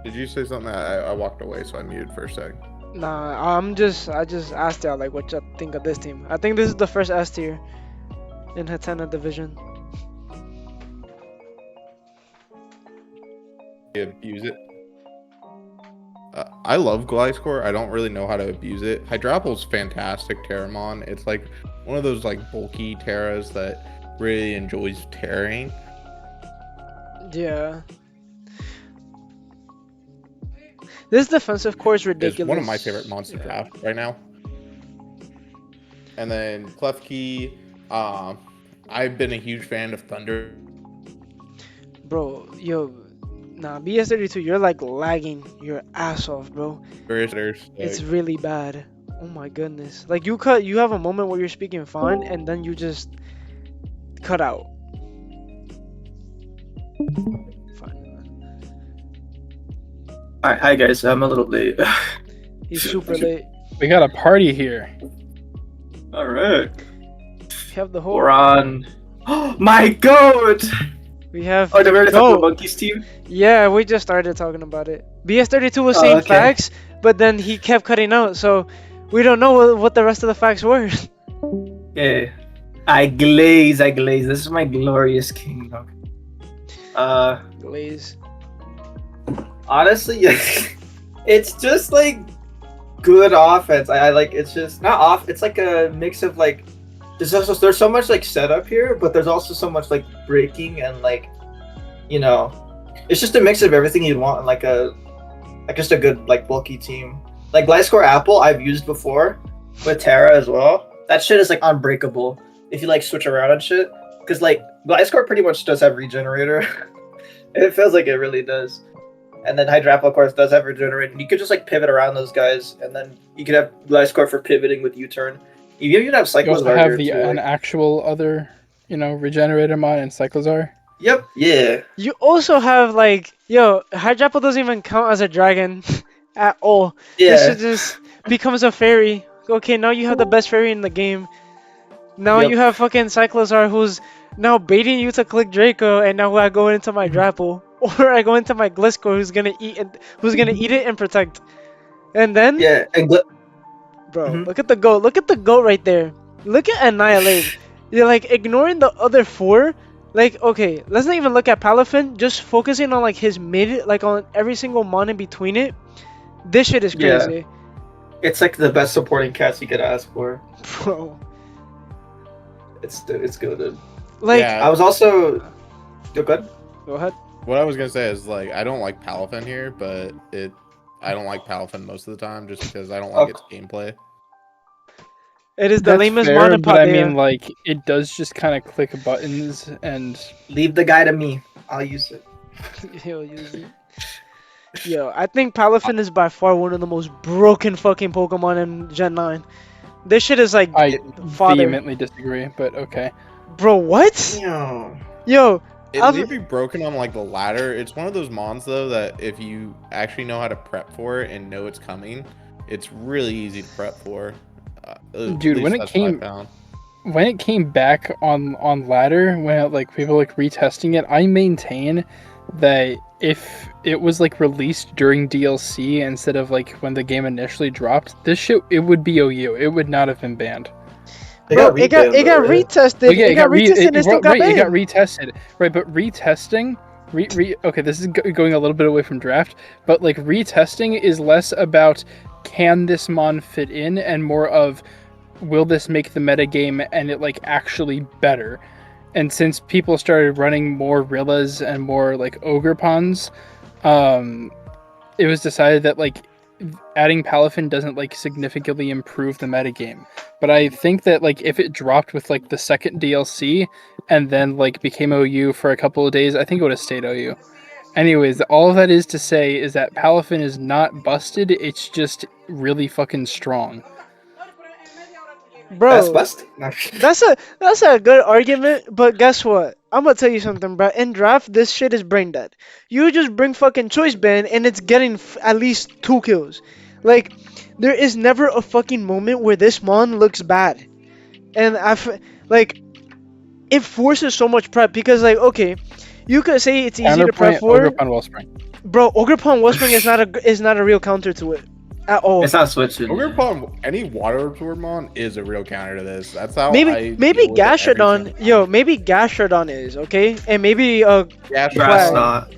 Did you say something? I walked away, so I muted for a second. Nah, I just asked y'all like what y'all think of this team. I think this is the first S tier in Hatenna division. You abuse it. I love Gliscor. I don't really know how to abuse it. Hydrapple's fantastic Terramon. It's like one of those like bulky Terras that really enjoys tearing. Yeah. This defensive core is ridiculous. It's one of my favorite monster drafts right now. And then Klefki, I've been a huge fan of Thunder. Bro, yo, nah, BS32, you're like lagging your ass off, bro. It's really bad. Oh my goodness. Like you have a moment where you're speaking fine and then you just cut out. Alright, hi guys, I'm a little late. He's super late. We got a party here. Alright. We have the whole. We're on. Oh my god! We have. Oh, did we already talk about Monkey's team? Yeah, we just started talking about it. BS32 was saying facts, but then he kept cutting out, so we don't know what the rest of the facts were. Yeah. I glaze. This is my glorious kingdom. Glaze. Honestly, it's just like good offense. I like it's just not off. It's like a mix of like there's so much like setup here, but there's also so much like breaking and like it's just a mix of everything you'd want in like just a good like bulky team. Like Gliscor Apple I've used before with Terra as well. That shit is like unbreakable if you like switch around and shit. Because like Gliscor pretty much does have regenerator. It feels like it really does. And then Hydrapple, of course, does have regenerate. And you could just like pivot around those guys, and then you could have Gliscor for pivoting with U-turn. You even have Cyclozar. You also have too, an actual other, regenerator mod in Cyclozar. Yep. Yeah. You also have like, Hydrapple doesn't even count as a dragon at all. Yeah. This just becomes a fairy. Okay, now you have the best fairy in the game. Now you have fucking Cyclozar who's now baiting you to click Draco, and now I go into my Drapple. Or I go into my Gliscor who's gonna eat it and protect. And then bro, look at the goat. Look at the goat right there. Look at Annihilate. You're like ignoring the other four. Like, okay, let's not even look at Palafin, just focusing on like his mid, like on every single mon in between it. This shit is crazy. Yeah. It's like the best supporting cast you could ask for. Bro. It's good, dude. Like I was also Go ahead. Go ahead. What I was gonna say is like I don't like Palafin here, but I don't like Palafin most of the time just because I don't like its gameplay. It is the That's lamest fair, mod in but I mean, Paldea. like, it does just kind of click buttons, and Leave the guy to me. I'll use it. He'll use it. Yo, I think Palafin is by far one of the most broken fucking Pokemon in Gen 9. This shit is like I father. vehemently disagree. But okay, Bro, what? Yo. Yo, It I've- may be broken on like the ladder. It's one of those mons though that if you actually know how to prep for it and know it's coming, it's really easy to prep for. At Dude, when least it that's what I came- found. when it came back on ladder, when like people like retesting it, I maintain that if it was like released during DLC instead of like when the game initially dropped, this shit it would be OU. It would not have been banned. bro, it got right? retested. Well, yeah, it got retested and it still got right, it got banned. retested. Right, but retesting, okay, this is going a little bit away from draft, but like retesting is less about can this mon fit in and more of will this make the metagame and it like actually better. And since people started running more Rillas and more like Ogrepons, it was decided that like adding Palafin doesn't like significantly improve the metagame. But I think that like if it dropped with like the second DLC and then like became OU for a couple of days, I think it would have stayed OU. Anyways, all of that is to say is that Palafin is not busted, it's just really fucking strong. That's Bro, bust. No. that's a good argument, but guess what? I'm gonna tell you something, bro. In draft, this shit is brain dead. You just bring fucking choice band and it's getting at least 2 kills. Like, there is never a fucking moment where this mon looks bad. And like, it forces so much prep because like, okay, you could say it's easy to prep Counterpoint for. Ogrepon Wellspring. Bro, Ogrepon Wellspring is not a real counter to it at all. It's not switching. Ogrepon, any water absorb mon is a real counter to this. That's how Maybe I maybe deal with it every Gastrodon, single yo, time. maybe Gastrodon is okay, and maybe Gastrodon, Grass Flag. not.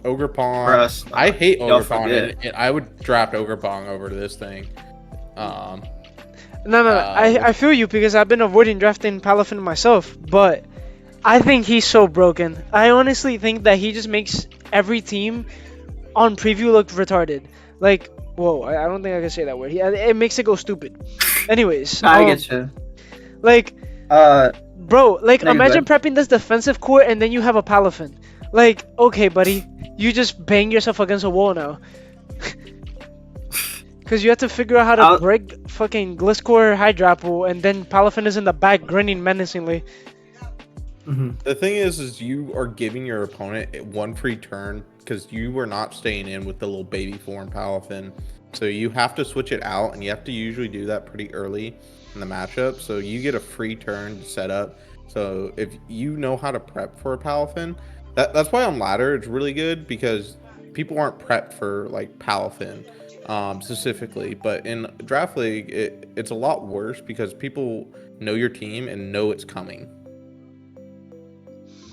Ogrepon. Grass. I hate Don't Ogrepon, forget. and I would draft Ogrepon over to this thing. No, I feel you because I've been avoiding drafting Palafin myself, but I think he's so broken. I honestly think that he just makes every team on preview look retarded. Like, whoa, I don't think I can say that word. It makes it go stupid. Anyways, I get you. like, bro, like No, you're imagine good. prepping this defensive core and then you have a Palafin. Like, okay, buddy, you just bang yourself against a wall now. Because you have to figure out how to break fucking Gliscor Hydrapple, and then Palafin is in the back grinning menacingly. The thing is you are giving your opponent one free turn because you are not staying in with the little baby form Palafin. So you have to switch it out, and you have to usually do that pretty early in the matchup. So you get a free turn to set up. So if you know how to prep for a Palafin, that's why on ladder it's really good because people aren't prepped for like Palafin specifically. But in draft league, it's a lot worse because people know your team and know it's coming.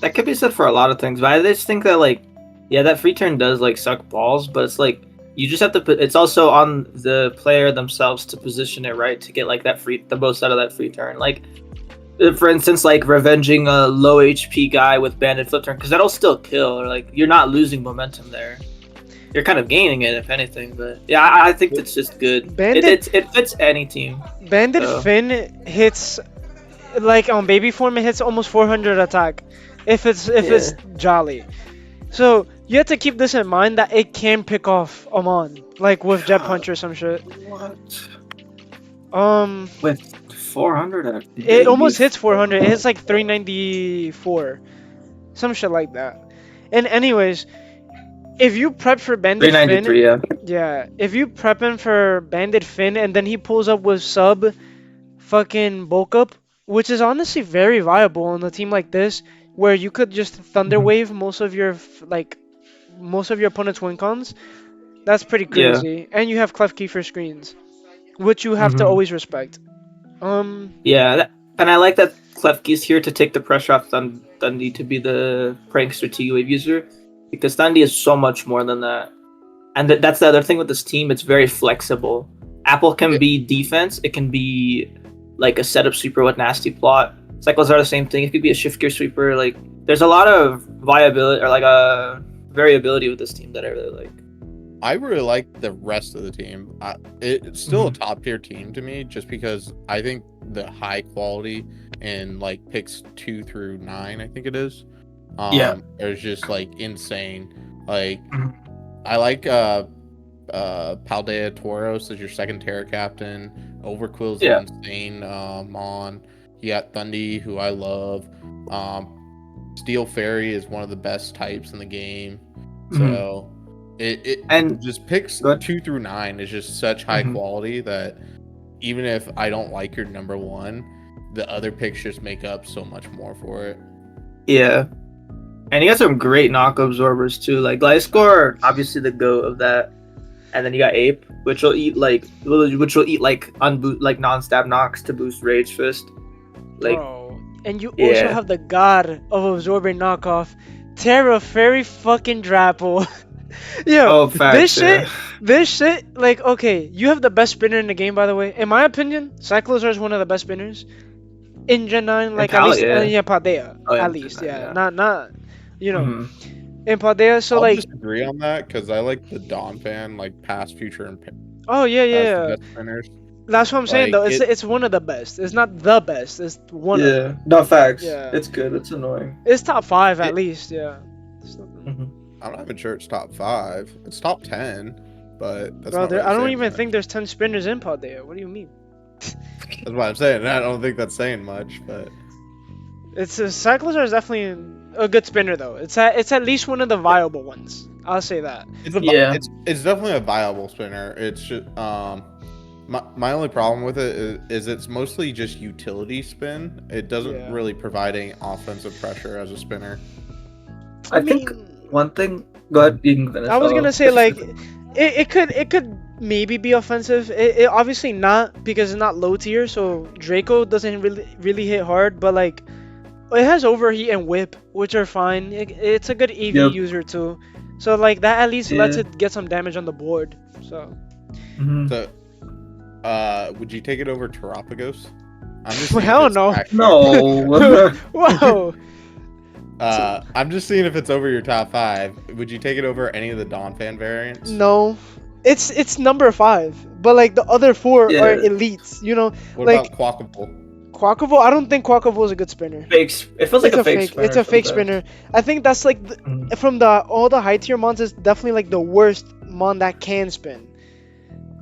That could be said for a lot of things, but I just think that like, yeah, that free turn does like suck balls, but it's like you just have to put. It's also on the player themselves to position it right to get like the most out of that free turn. Like, for instance, like revenging a low HP guy with banded flip turn because that'll still kill. Or like you're not losing momentum there. You're kind of gaining it if anything, but yeah, I think it's just good. It fits any team. Banded Finn hits like on baby form. It hits almost 400 attack. If it's jolly. So you have to keep this in mind that it can pick off Amon, like with Jet Punch or some shit. What? With 400. It almost hits 400. It hits like 394, some shit like that. And anyways, if you prep for Banded Finn, yeah, if you prep him for Banded Finn and then he pulls up with sub fucking bulk up, which is honestly very viable on a team like this, where you could just Thunder Wave most of your opponent's win cons. That's pretty crazy. And you have Clef Key for screens, which you have to always respect. Yeah, and I like that Klefki's here to take the pressure off Dundee to be the prankster T-Wave user, because Dundee is so much more than that. And that's the other thing with this team, it's very flexible. Apple can be defense, it can be like a setup sweeper with nasty plot. Cycles are the same thing, it could be a shift gear sweeper. Like, there's a lot of viability, or like a variability with this team that I really like. I really like the rest of the team. It's still a top tier team to me, just because I think the high quality in like picks 2 through 9, I think it is. Is just like insane. Like I like Paldea Toros as your second Terra captain. Overquill's an insane mon. You got Thundy, who I love. Steel Fairy is one of the best types in the game. So it And just picks 2 through 9 is just such high quality that even if I don't like your number 1, the other picks just make up so much more for it. Yeah. And you got some great knock absorbers too. Like Gliscor, obviously the GOAT of that. And then you got Ape, which will eat like non-stab knocks to boost Rage Fist. Like, bro. And you also have the god of absorbing knockoff, Terra Fairy fucking Drapple. Yo, this shit, like, okay, you have the best spinner in the game, by the way. In my opinion, Cyclozar is one of the best spinners in Gen 9, like, at least, Paldea, at least, not, you know, in Paldea, so, I'll like... disagree on that, because I like the Dawn fan, like, past, future, and the best spinners. That's what I'm saying, though. It's one of the best. It's not the best. It's one of them. No, facts. Yeah. It's good. It's annoying. It's top 5 at least, yeah. I'm not even sure it's top 5. It's top 10, but that's Bro, not really I don't saying even much. think there's 10 spinners in Paldea. What do you mean? That's what I'm saying. I don't think that's saying much, but... Cyclozar is definitely a good spinner, though. It's at least one of the viable ones. I'll say that. It's definitely a viable spinner. It's just, my only problem with it is it's mostly just utility spin. It doesn't really provide any offensive pressure as a spinner. I think one thing. Go ahead. You can finish. I was gonna say, like, it could maybe be offensive. It obviously not, because it's not low tier. So Draco doesn't really hit hard, but like it has overheat and whip, which are fine. It's a good EV user too. So like that at least lets it get some damage on the board. So. So, would you take it over Terapagos? I'm just hell no. No. Whoa. I'm just seeing if it's over your top 5. Would you take it over any of the Dawn fan variants? No. It's number 5, but like the other 4 are elites, you know. What like, about Quackable? Quackable, I don't think Quackable is a good spinner. It feels like a fake spinner. It's a fake spinner. I think that's like from all the high tier mons, it's definitely like the worst mon that can spin.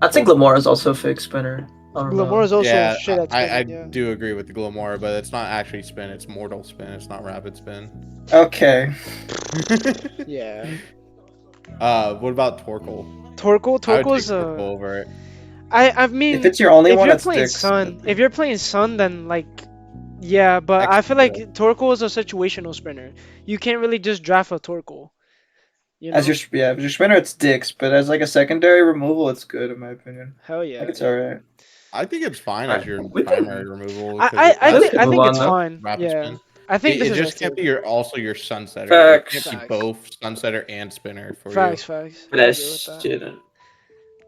I think Glamora is also a fake spinner. Glamora is also shit at spinning. I do agree with the Glamora, but it's not actually spin. It's mortal spin. It's not rapid spin. Okay. Yeah. What about Torkoal? Torkoal's over it. I mean, if it's your only one, if you're playing Sun, then like, yeah, but I feel like Torkoal is a situational spinner. You can't really just draft a Torkoal. You know? As your spinner, it's dicks, but as like a secondary removal, it's good in my opinion. Hell yeah. Like it's alright. I think it's fine as your primary removal. I think it's fine. Yeah. Spin. I think it just can't be your sunsetter. Facts. It can't be both sunsetter and spinner for Facts. That shit.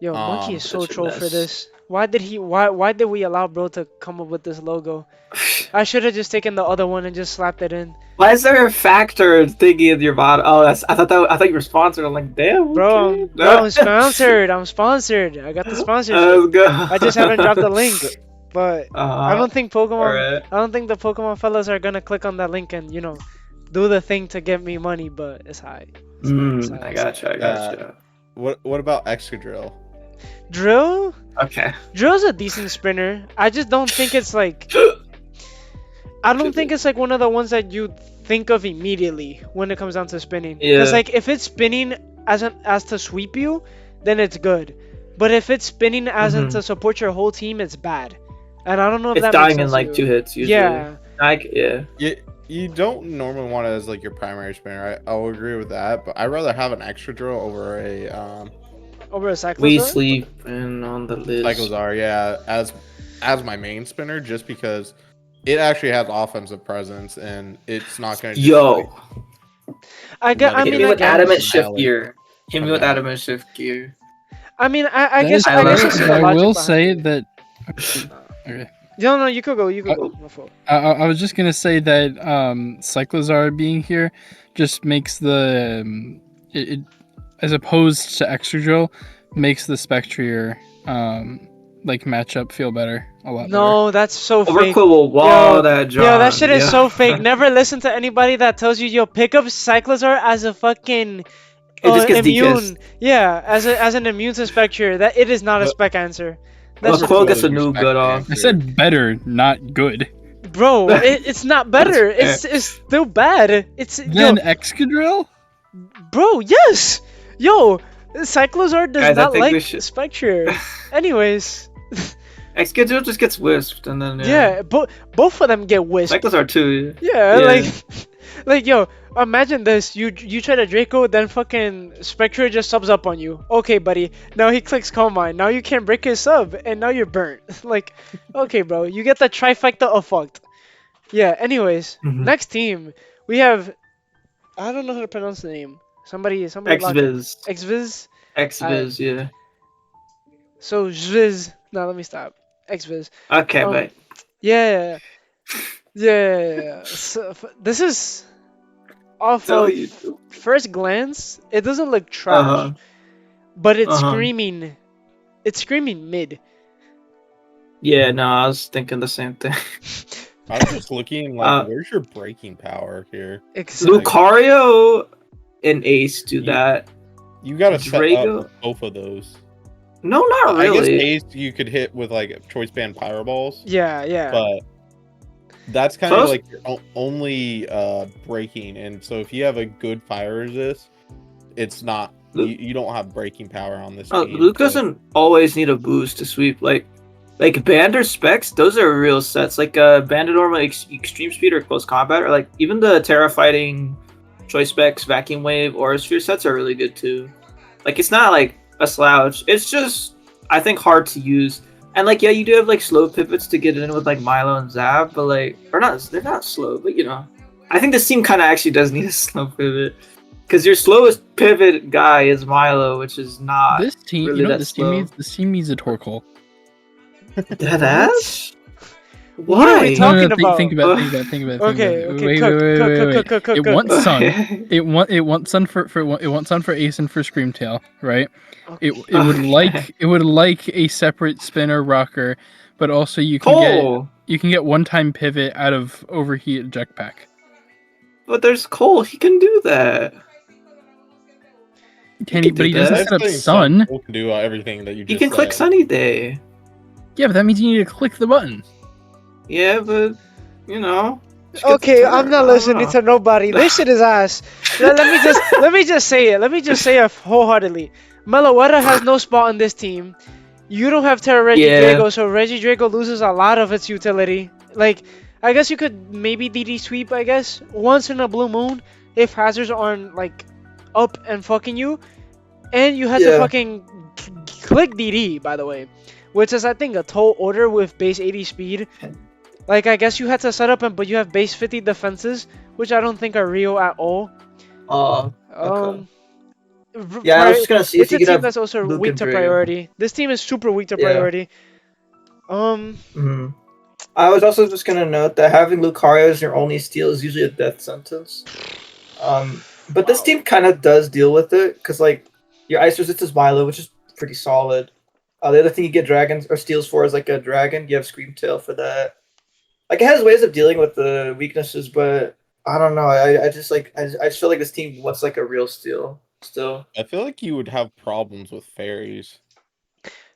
Yo, Monkey is so troll for this. Why did we allow bro to come up with this logo? I should have just taken the other one and just slapped it in. Why is there a factor thingy at your bottom? Oh, I thought you were sponsored. I'm like, damn. Bro, I'm sponsored. I got the sponsorship. Let's go. I just haven't dropped the link. But I don't think Alright. I don't think the Pokemon fellas are gonna click on that link and do the thing to get me money. But it's high. I gotcha. What about Excadrill? Drill? Okay. Drill's a decent spinner. I just don't think it's like. I don't think it's like one of the ones that you think of immediately when it comes down to spinning. Yeah. Because like if it's spinning as to sweep you, then it's good. But if it's spinning as in to support your whole team, it's bad. And I don't know if it's that dying makes sense in like 2 hits usually. Yeah. You don't normally want it as like your primary spinner. I'll agree with that, but I'd rather have an Excadrill over a Cyclozar? We sleep in on the list. Cyclozar, yeah, as my main spinner, just because it actually has offensive presence and it's not gonna. Hit me with guess. Adamant Shift Gear. Hit me with Adamant Shift Gear. I mean, I guess I will say that. Okay. No, you could go. I was just gonna say that Cyclozar being here just makes the as opposed to Excadrill, makes the Spectrier like matchup feel better, a lot better. No, that's so fake. Overquill will wall that John. Yo, that shit is yeah. so fake. Never listen to anybody that tells you, yo, pick up Cyclozar as a fucking It just gets immune. DK'd. Yeah, as an immune to Spectrier. That it is not a But- spec answer. Well, That's Quill Overquill gets a is new respect good off. I said better, not good. bro. It's not better. It's still bad. It's Then yo, Excadrill? bro. Yes. Yo, Cyclozar does Guys, I not think we like should- Spectrier. Anyways. Excadrill just gets wisped and then Yeah, both of them get whisked. Cycles are too. Yeah, Yeah. like yo, imagine this. You try to Draco, then fucking Spectre just subs up on you. Okay, buddy. Now he clicks Calm Mind. Now you can't break his sub, and now you're burnt. Like, okay, bro. You get the trifecta of fucked. Yeah. Anyways, Mhm. next team we have. I don't know how to pronounce the name. Somebody lock it. Xviz. Xviz. Xviz, yeah. So Zviz. Now let me stop. Xviz. Okay, Um, but Yeah. Yeah. So, this is off tell of you. first glance, it doesn't look trash, Uh-huh. but it's Uh-huh. screaming. It's screaming mid. Yeah, no, I was thinking the same thing. I'm just looking like, Uh, where's your breaking power here? Exactly. Lucario and Ace do that. You gotta set Drago? up both of those. No, not I guess really. Ace you could hit with like choice band Powerballs, Yeah, yeah. but that's kind Close. of like your only breaking. And so if you have a good fire resist, it's not you don't have breaking power on this team. Luke so- doesn't always need a boost to sweep. Like Bander specs, those are real sets. Like Banded Normal Extreme Speed or Close Combat, or like even the Terra Fighting Choice Specs, Vacuum Wave, Aura Sphere sets are really good too. Like it's not like a slouch. It's just I think hard to use. And like yeah, you do have like slow pivots to get in with like Milo and Zab, but like they're not slow, but you know. I think this team kind of actually does need a slow pivot. Because your slowest pivot guy is Milo, which is not This team, really you know, that this slow. team needs a Torkoal. Dead ass? What are we Why? talking No, about? think about it. Okay, Think okay, about it. cook. It wants sun. Okay. It wants sun for it wants sun for Ace and for Screamtail, right? It would Okay. like a separate spinner rocker, but also you can get one-time pivot out of Overheat Jetpack. But there's Cole. He can do that. Can can he? do But he that. doesn't That's set up saying sun. Cole can do everything that you He just can click said. Sunny Day. Yeah, but that means you need to click the button. Yeah, but you know. just get the Okay, turn. I'm not I don't listening know. to nobody. This shit is ass. Let me just say it. Let me just say it wholeheartedly. Meloetta has no spot on this team. You don't have Terra Reggie Yeah. Drago, so Reggie Drago loses a lot of its utility. Like, I guess you could maybe DD sweep, I guess, once in a blue moon if hazards aren't like up and fucking you. And you had to Yeah. fucking click DD, by the way, which is I think a tall order with base 80 speed. Like I guess you had to set up but you have base 50 defenses, which I don't think are real at all. Okay. Yeah, I was just gonna see it's if you a could team have that's also Luke weak and to Drago. priority. This team is super weak to Yeah. priority. Mhm. I was also just gonna note that having Lucario as your only steal is usually a death sentence. But this team kind of does deal with it because like your ice resist is Milo, which is pretty solid. The other thing you get dragons or steals for is like a dragon. You have Screamtail for that. Like it has ways of dealing with the weaknesses, but I don't know. I just feel like this team wants like a real steal still. I feel like you would have problems with fairies.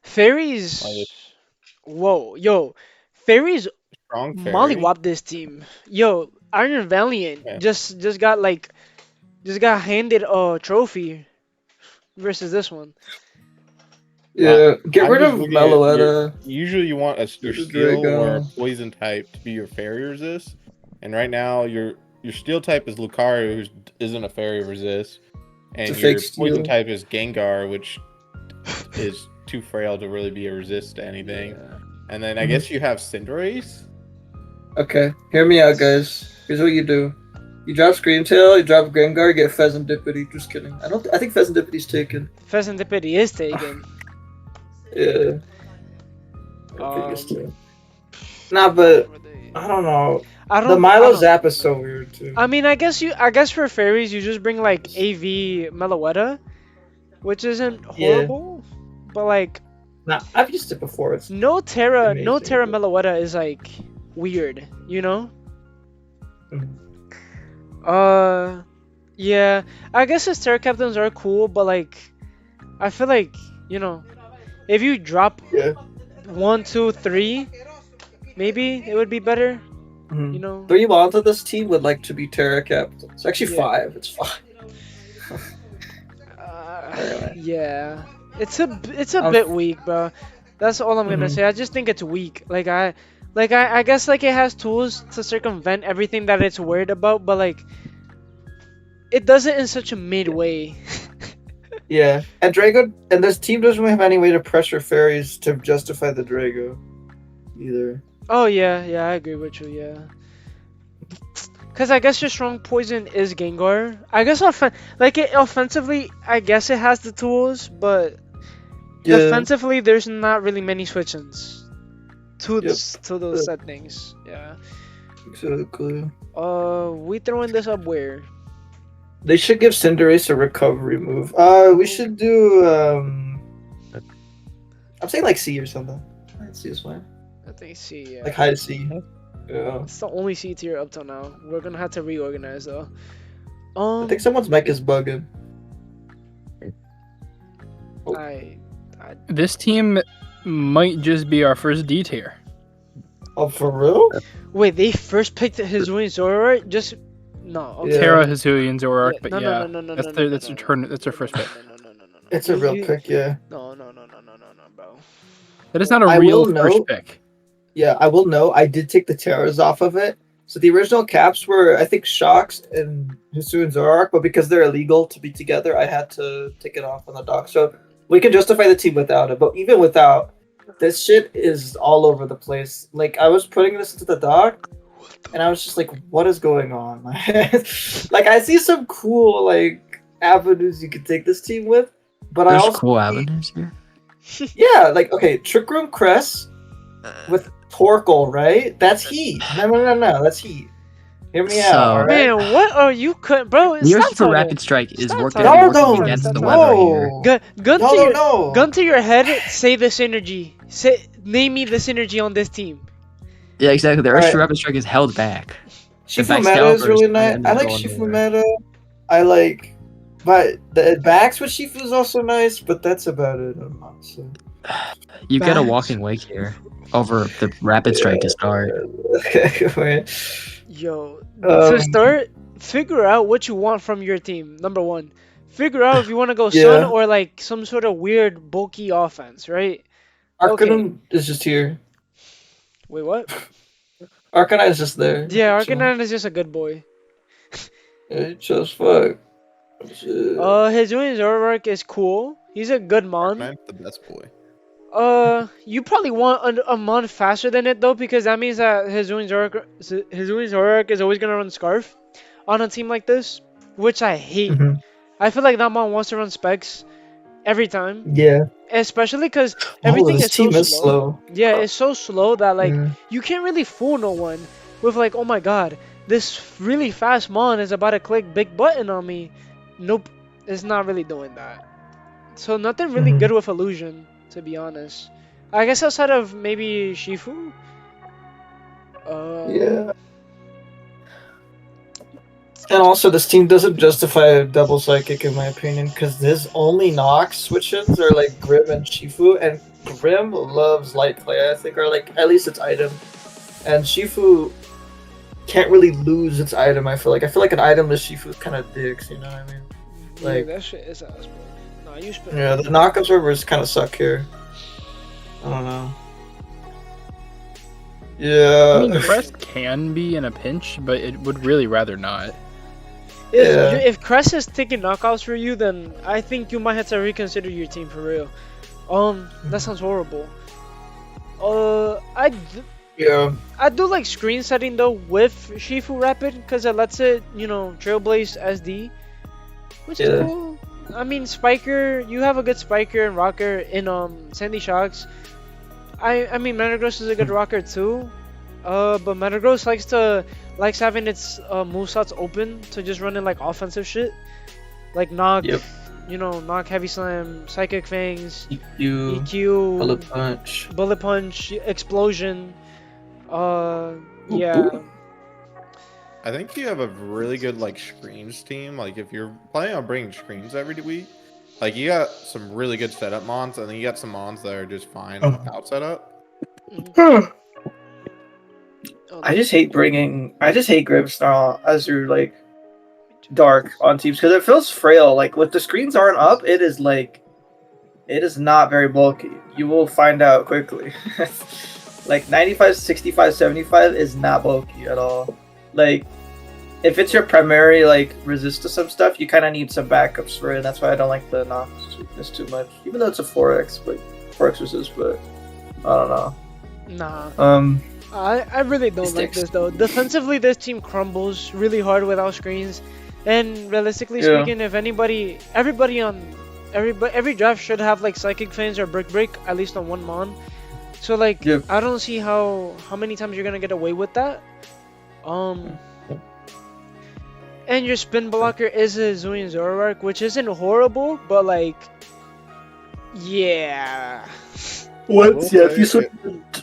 Fairies. Like- Whoa, yo, Fairies Strong fairy. mollywop this team. Yo, Iron Valiant Yeah. just got handed a trophy versus this one. Yeah, get I'm rid just of looking at Meloetta. Usually you want your Drago. steel or a poison type to be your fairy resist. And right now your steel type is Lucario, who isn't a fairy resist. And It's a your fake poison steel. type is Gengar, which is too frail to really be a resist to anything. And then I Mhm. guess you have Cinderace. Okay, hear me out, guys. Here's what you do: you drop Screamtail, you drop Gengar, you get Pheasantipity. Just kidding. I think Pheasantipity's taken. Pheasantipity is taken. Yeah. I think Um, it's taken. Nah, but I don't know. I don't. The I Milo don't- Zap is so weird too. I mean, I guess for fairies you just bring like AV Meloetta, which isn't Yeah. horrible, but like Nah, I've used it before. It's no Terra amazing. Meloetta is like weird, you know? Mhm. Yeah, I guess his Terra Captains are cool, but like I feel like, you know, if you drop Yeah. 1, 2, 3, maybe it would be better, you Mhm. know? 3 mods of this team would like to be Terra Captains. It's actually Yeah. 5. It's 5. Anyway. Yeah, it's a Um, bit weak, bro. That's all I'm gonna Mhm. say. I just think it's weak. I guess like it has tools to circumvent everything that it's worried about, but like it does it in such a mid way. Yeah, and Drago, and this team doesn't really have any way to pressure fairies to justify the Drago, either. Oh yeah, I agree with you. Yeah, cause I guess your strong poison is Gengar. I guess offensively, I guess it has the tools, but Yeah. defensively, there's not really many switch-ins to Yep. to those set things. Yeah. Exactly. We throwing this up where? They should give Cinderace a recovery move. We should do I'm saying like C or something. C is fine. I think C. Yeah. Like high C. Yeah. It's the only C tier up till now. We're gonna have to reorganize though. I think someone's mic is bugging. I This team might just be our first D tier. Oh, for real? wait. They first picked Hisuian Zoroark. Just no. Okay. Yeah. Terra, Hisuian, Zoroark, but No, yeah, no, that's no, their no, that's no, their no, turn. no, That's their no, first no, pick. no, no, no, no, no. It's a real pick, yeah. No, bro. That is not a I real will first note- pick. Yeah, I will know. I did take the Terras off of it. So the original caps were, I think, Shocks and Hisu and Zoroark, but because they're illegal to be together, I had to take it off on the dock. So we can justify the team without it. But even without, this shit is all over the place. Like, I was putting this into the dock, and I was just like, what is going on? Like, I see some cool, like, avenues you could take this team with, but I There's also cool see- avenues here. Yeah, like, okay, Trick Room Crest with Torkoal, right? That's heat. No. That's heat. Hear me So- out, alright? Man, what are you bro? Yours Stop for talking. Rapid Strike is Stop working, talking. working Y'all against don't the Stop weather here. know. Gun Y'all to don't your know. gun to your head. Say the synergy. Name me the synergy on this team. Yeah, exactly. The urge Alright. to Rapid Strike is held back. Shifu back meta is scalpers really kinda nice. ended I up like going Shifu nowhere. meta. I like, but the backs with Shifu is also nice, but that's about it. I'm not so. You get a Facts. walking wake here over the Rapid Strike to start. Okay, wait. Yo, to Um, start, figure out what you want from your team. Number one, figure out if you want to go Sun Yeah. or like some sort of weird bulky offense, right? Arcanine is just here. Wait, what? Arcanine is just there. Yeah, So, Arcanine is just a good boy. it's just fuck. Shit. Hisuian Zoroark is cool. He's a good mon. Arcanine's the best boy. You probably want a mon faster than it though, because that means that Hisuian Zoroark is always gonna run Scarf on a team like this, which I hate. Mhm. I feel like that mon wants to run Specs every time. Yeah. Especially because everything this is so team is slow. slow. Yeah, it's so slow that like Yeah. you can't really fool no one with like, oh my god, this really fast mon is about to click big button on me. Nope, it's not really doing that. So nothing really Mhm. good with illusion, to be honest. I guess outside of maybe Shifu. Yeah. And also, this team doesn't justify a double psychic, in my opinion, because his only Nox switch-ins are like Grim and Shifu, and Grim loves Light Clay, I think, or like at least its item, and Shifu can't really lose its item. I feel like an itemless Shifu is kind of dicks, you know what I mean? Yeah, Like- that shit is ass, bro. Nah, you spent. Yeah, the knockups servers kind of suck here. I don't know. I mean, Yeah. Crest can be in a pinch, but it would really rather not. Yeah. If Crest is taking knockouts for you, then I think you might have to reconsider your team for real. That sounds horrible. Yeah. I do like screen setting though with Shifu Rapid because it lets it, trailblaze SD, which is Yeah. cool. I mean, Spiker, you have a good Spiker and Rocker in Sandy Shocks. I mean, Metagross is a good rocker too. But Metagross likes having its movesets open to just running like offensive shit, like knock, Yep. knock, heavy slam, psychic fangs, You EQ, bullet punch. bullet punch, explosion. Ooh, Yeah. ooh. I think you have a really good like screens team. Like if you're planning on bringing screens every week, like you got some really good setup mons, and then you got some mons that are just fine without setup. Oh, I just hate Grimstar as your like dark on teams because it feels frail. Like when the screens aren't up, it is not very bulky. You will find out quickly. Like 95, 65, 75 is not bulky at all. Like if it's your primary like resist to some stuff, you kind of need some backups for it. That's why I don't like the knock sweetness too much, even though it's a 4x, but 4x resist. But I don't know. nah. I really don't like Sticks. this though. Defensively, this team crumbles really hard without screens, and realistically Yeah. speaking, if every draft should have like psychic fans or brick break at least on one mon. So like Yeah. I don't see how many times you're gonna get away with that. And your spin blocker is a Zuian Zoroark, which isn't horrible, but like, yeah. What? Yeah, if you say- switch.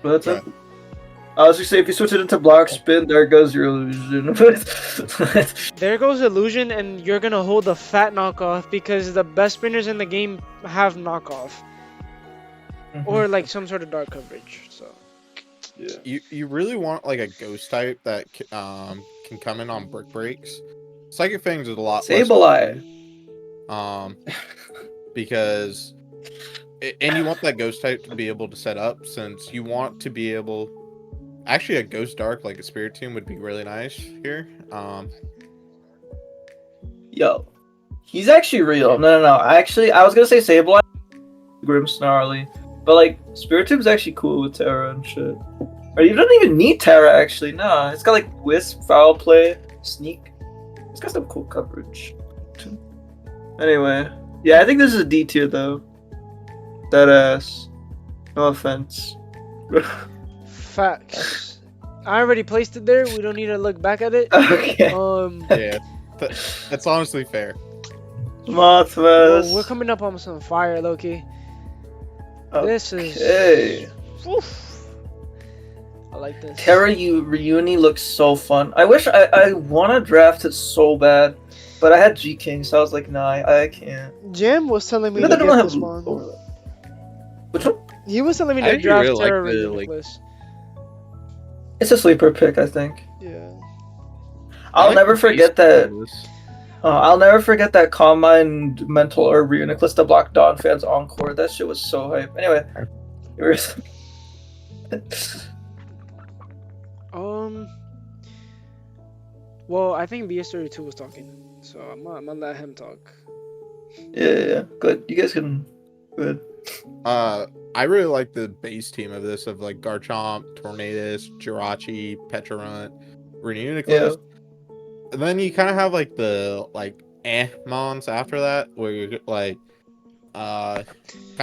What's Yeah. up? I was just saying, if you switch it into block spin, there goes your illusion. There goes illusion, and you're gonna hold a fat knockoff because the best spinners in the game have knockoff or like some sort of dark coverage. So yeah. You really want like a ghost type that can come in on brick breaks. Psychic Fangs is a lot less Sableye. because and you want that ghost type to be able to set up, since you want to be able. Actually, a Ghost Dark like a Spirit Tomb would be really nice here. Yo, he's actually real. No. I was gonna say Sableye, Grim Snarly, but like Spiritom's actually cool with Terra and shit. Or you don't even need Terra actually. No, it's got like Wisp, Foul Play, Sneak. It's got some cool coverage. Anyway, yeah, I think this is a D tier though. That ass. No offense. facts. I already placed it there. We don't need to look back at it. Okay. Yeah, that's honestly fair. Mothmas. Well, we're coming up on some fire, Loki. This is. Okay. Oof. I like this. Terra Reuni looks so fun. I wish I want to draft it so bad, but I had G King, so I was like, nah, I can't. Jam was telling me No, to they don't get have this one. Which one? He was telling me I to actually draft really like Terra the, Ridiculous. It's a sleeper pick, I think. Yeah. I'll like never the forget base that. of this. I'll never forget that Calm Mind Mental or Reuniculus to block Dawn fans encore. That shit was so hype. Anyway, yours. Well, I think BS32 was talking, so I'm gonna let him talk. Yeah. Good. You guys can. Good. I really like the base team of this, of like Garchomp, Tornadus, Jirachi, Pecharunt, Reuniclus. Yeah. And then you kind of have like the mons after that, where you're like kind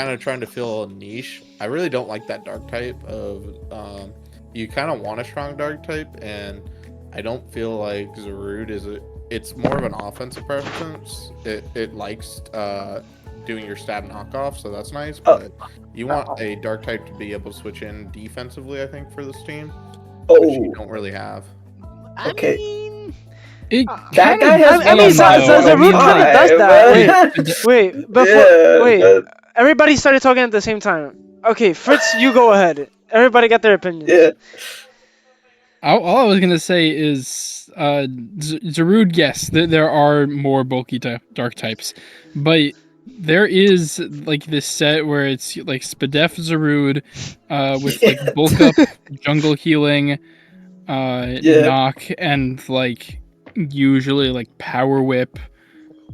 of trying to fill a niche. I really don't like that dark type of you kind of want a strong dark type, and I don't feel like Zarude is it's more of an offensive preference. It likes doing your stab knockoff, so that's nice, but you want a dark type to be able to switch in defensively, I think, for this team, which you don't really have. Okay. That guy has I mean, Zarude really does that. Wait, before everybody started talking at the same time. Okay, Fritz, you go ahead. Everybody got their opinions. Yeah. All I was gonna say is Zarude. Yes, there are more bulky dark types, but there is like this set where it's like Spadef Zarude with like bulk up, jungle healing, knock, and like usually like power whip,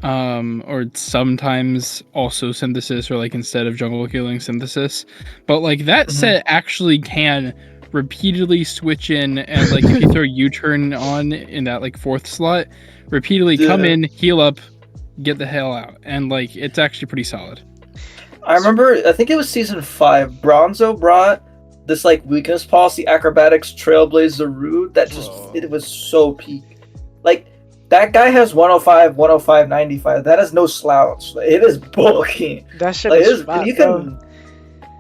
or sometimes also synthesis, or like instead of jungle healing, synthesis. But like that set actually can repeatedly switch in, and like if you throw U-turn on in that like fourth slot, repeatedly come in, heal up, get the hell out, and like it's actually pretty solid. I remember, I think it was season 5, Bronzo brought this like weakness policy acrobatics trailblaze Zarude that just it was so peak. Like That guy has 105, 105, 95. That is no slouch. Like, it is bulky. That shit Like, is fat, you bro. can,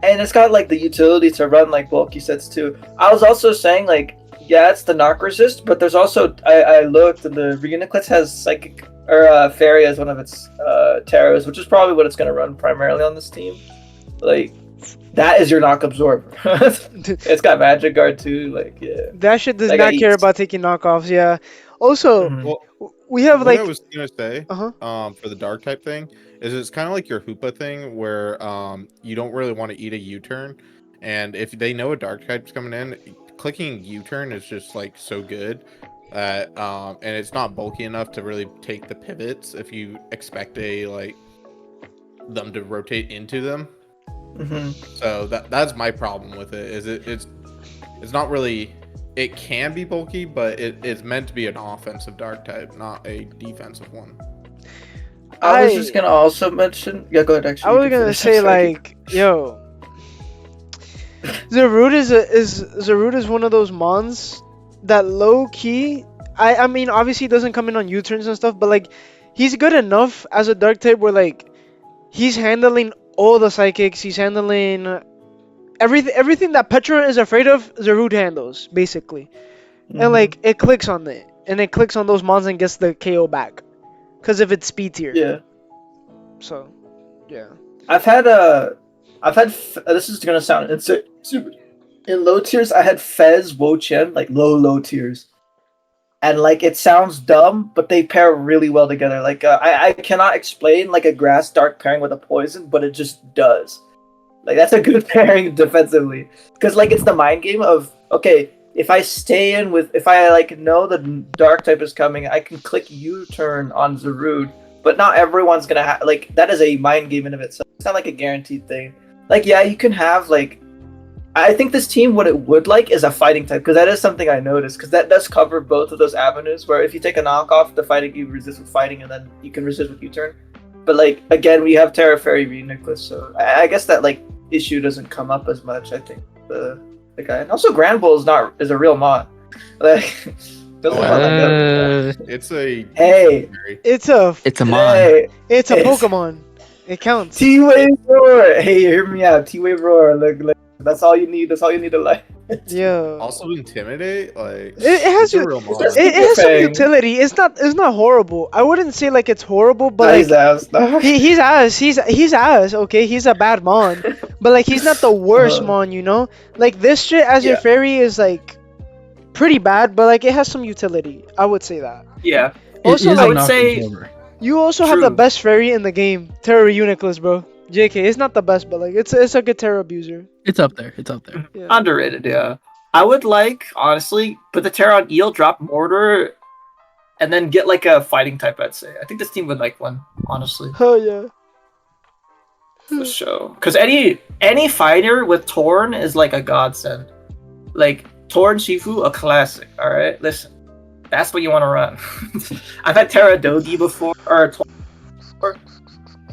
and it's got like the utility to run like bulky sets too. I was also saying like, yeah, it's the knock resist, but there's also I looked and the Reuniclus has psychic or fairy as one of its terrors, which is probably what it's gonna run primarily on this team. Like, that is your knock absorber. It's got magic guard too. Like, yeah. That shit does That guy not care eats. about taking knockoffs. Yeah. Also, Mhm. Well, we have what like I was gonna say, Uh-huh. for the dark type thing, is it's kind of like your Hoopa thing, where you don't really want to eat a U-turn, and if they know a dark type's coming in, clicking U-turn is just like so good, and it's not bulky enough to really take the pivots if you expect them to rotate into them. Mhm. So that's my problem with it. Is it's not really. It can be bulky, but it's meant to be an offensive dark type, not a defensive one. I was just gonna also mention. Yeah, go ahead. Actually, I you was can gonna finish. say Sorry. like, yo, Zarud is one of those mons that low key. I mean, obviously he doesn't come in on U-turns and stuff, but like, he's good enough as a dark type where like, he's handling all the psychics. He's handling everything that Petra is afraid of. Zarud handles basically, and like it clicks on it, and it clicks on those mons and gets the KO back, cause of its speed tier. Yeah. So, yeah. I've had this is gonna sound super in low tiers. I had Fez, Wo Chen, like low tiers, and like it sounds dumb, but they pair really well together. Like I cannot explain like a grass dark pairing with a poison, but it just does. Like that's a good pairing defensively, because like it's the mind game of okay, if I stay in with if I like know the dark type is coming, I can click U-turn on Zarud. But not everyone's gonna have like that is a mind game in of itself. It's not like a guaranteed thing. Like yeah, you can have like I think this team what it would like is a fighting type because that is something I noticed because that does cover both of those avenues where if you take a knockoff, the fighting you resist with fighting and then you can resist with U-turn. But like again, we have Terra Fairy Reuniclus, so I guess that like issue doesn't come up as much. I think the guy and also Grand Bull is a real mod. Like. It's a hey, it's a mon. Hey, it's a Pokemon. It counts. T-Wave Roar. Hey, hear me out. T-Wave Roar. Look, that's all you need. That's all you need to like. Yeah. Also intimidate, like it has a real mod. it has some utility. It's not horrible. I wouldn't say like it's horrible, but like he's ass. He's ass. Okay, he's a bad mon, but like he's not the worst mon. You know, like this shit as your fairy is like pretty bad, but like it has some utility. I would say that. Yeah. Also, I would say you also have the best fairy in the game, Terra Reuniclus, bro. JK, it's not the best, but like it's a good Terra abuser. It's up there. Yeah. Underrated, yeah. I would like honestly put the Terra on Eel, drop Mortar, and then get like a fighting type. I'd say. I think this team would like one, honestly. Oh yeah. For sure. Because any fighter with Torn is like a godsend. Like Torn Shifu, a classic. All right, listen. That's what you want to run. I've had Terra Dogi before, or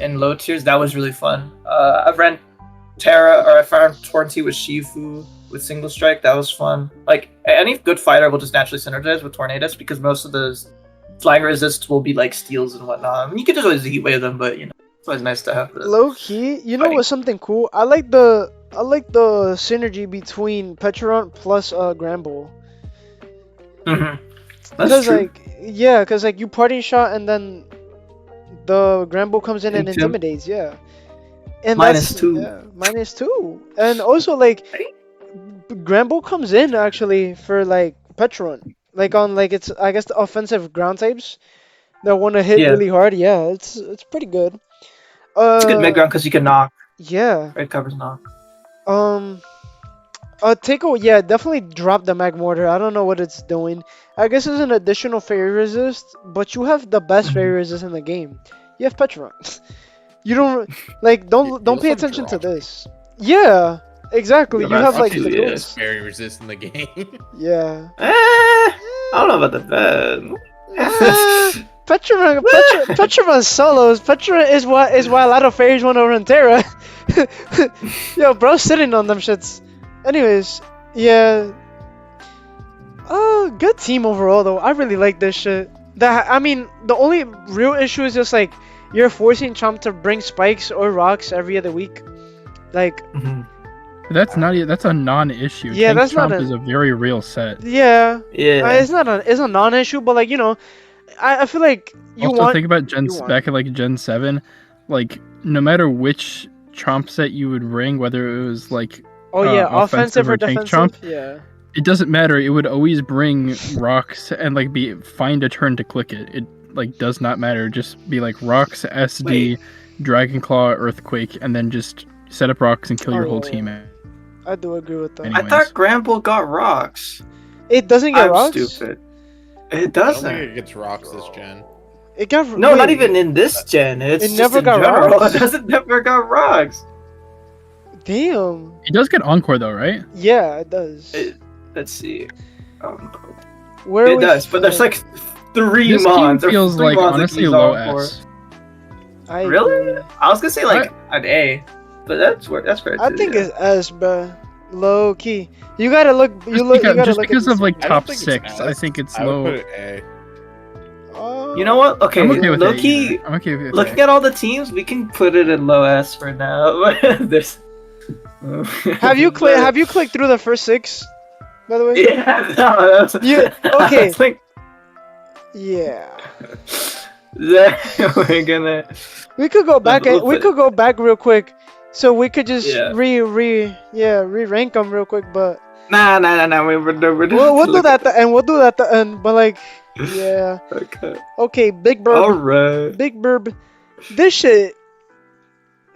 in low tiers. That was really fun. I've ran I found Torrenty with Shifu with single strike. That was fun. Like any good fighter will just naturally synergize with Tornadus because most of the flying resists will be like steals and whatnot. I mean, you could just always heat wave them, but you know it's always nice to have. Low key, you know what's something cool? I like the synergy between Petron plus Granbull. Because like you party shot and then the Granbull comes in and intimidates, and -2, and also like Granbull comes in actually for like Petron, like on like it's I guess the offensive ground types that want to hit really hard. Yeah, it's pretty good. It's a good mid ground because you can knock. Yeah. Red covers knock. Definitely drop the Mag Mortar. I don't know what it's doing. I guess it's an additional fairy resist, but you have the best fairy resist in the game. You have Petron. You don't like don't pay attention to this. Yeah, exactly. You have like the best fairy resist in the game. Yeah. I don't know about the best. Petra solos. Petra is why a lot of fairies want to run Terra. Yo, bro, sitting on them shits. Anyways, yeah. Good team overall though. I really like this shit. I mean, the only real issue is just like you're forcing Chomp to bring spikes or rocks every other week. Like, That's not. That's a non-issue. Yeah, Tank that's not Chomp a- is a very real set. yeah, Yeah. it's a non-issue, but like I feel like you also, want. think about want- back at like Gen 7, like no matter which Chomp set you would bring, whether it was like Oh yeah, offensive or tank defensive. Chomp, Yeah. it doesn't matter. It would always bring rocks and like find a turn to click it. It like does not matter. Just be like rocks, SD, Dragon Claw, Earthquake, and then just set up rocks and kill your whole team. I do agree with that. Anyway. I thought Gramble got rocks. It doesn't get I'm rocks. stupid. It I don't doesn't. think it gets rocks this gen. It got No, wait, not even in this gen. It's It just never in got general. rocks? It doesn't never got rocks. Damn. It does get Encore though, right? Yeah, it does. Let's see. Where It we does, but there's like 3 This team mons. or feels 3 like mons that honestly he's low on for. S. I Really? agree. I was gonna say like an A, but that's fair. I too, think yeah. it's S, bro. Low key. You gotta look. You look. You gotta Just look because at of like I don't top think it's 6, S. I think it's I would low. put it A. You know what? Okay, I'm okay with low A key. either. I'm okay with Looking A. at all the teams, we can put it in low S for now. There's. Have you clicked through the first 6? By the way. Yeah. No, that's, Yeah, okay. It's like Yeah. we're gonna. We could go back. We'll We put- could go back real quick. So we could just Yeah. re-rank them real quick, but Nah. We're we'll do that at the end. We'll do that at the end. But like, yeah. Okay. Okay, Big Burb. All right. Big Burb. This shit.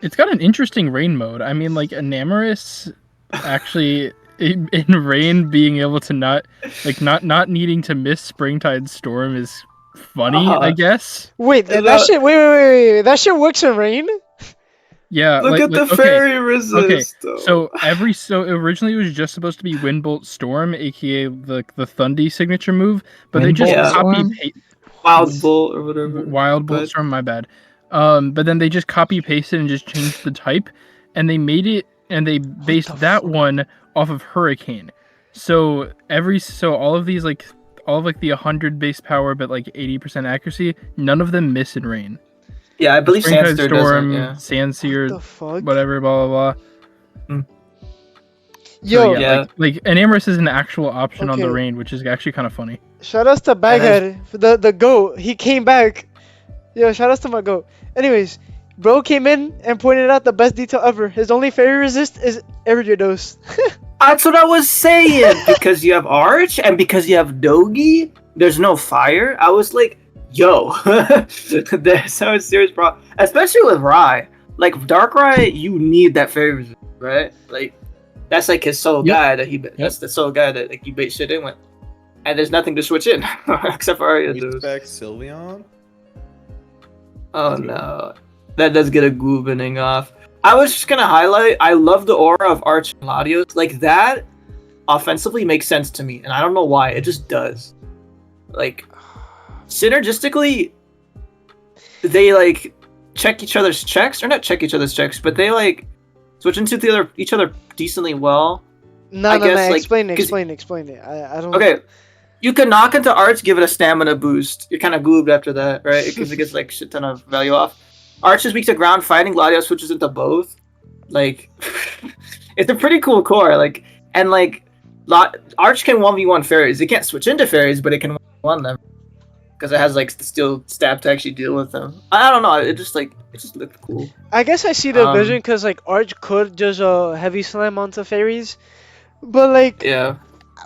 It's got an interesting rain mode. I mean, like Enamorus actually in rain being able to not needing to miss Springtide Storm is funny, I guess. Wait, And that shit. Wait. That shit works in rain. Yeah. Look at the okay. fairy resist. So originally it was just supposed to be Windbolt Storm, aka the Thundy signature move, but they just Windbolt copy Storm? Wild Bolt or whatever. Wild Bolt But- Storm, my bad. But then they just copy pasted and just changed the type, and they made it and they based that one off of Hurricane. So all of these like the 100 base power but like 80% accuracy, none of them miss in rain. Yeah, I believe Springtide Sandster Storm, doesn't. Yeah. Sandseer, The fuck. whatever, blah blah blah. Yo, So, Yeah. like Enamorus is an actual option on the Okay. rain, which is actually kind of funny. shout outs to Baghead, for the goat. He came back. Yo, shout outs to my goat. Anyways, bro came in and pointed out the best detail ever. His only fairy resist is Eridados. That's what I was saying. Because you have Arch and because you have Dogi, there's no fire. I was like, yo, there's so serious problem. Especially with Rai. Like Darkrai, you need that fairy resist, right? Like that's like his sole Yep. guy that that's the sole guy that like you bait shit in with. And there's nothing to switch in except for Ariados. Respect Sylveon? Oh no. That does get a goobening off. I was just gonna highlight, I love the aura of Arch and Latios. Like that offensively makes sense to me, and I don't know why, it just does. Like synergistically they like check each other's checks, or not check each other's checks, but they like switch into each other decently well. No, I no, guess, no. like, Explain it. I don't. Okay. You can knock into Arch, give it a stamina boost. You're kind of goobed after that, right? Because it gets like shit ton of value off. Arch is weak to ground fighting. Gladio switches into both. Like, it's a pretty cool core. Like, and like, Arch can 1v1 fairies. It can't switch into fairies, but it can 1 them because it has like the steel stab to actually deal with them. I don't know. It just looked cool. I guess I see the Um, vision because like Arch could just heavy slam onto fairies, but like Yeah.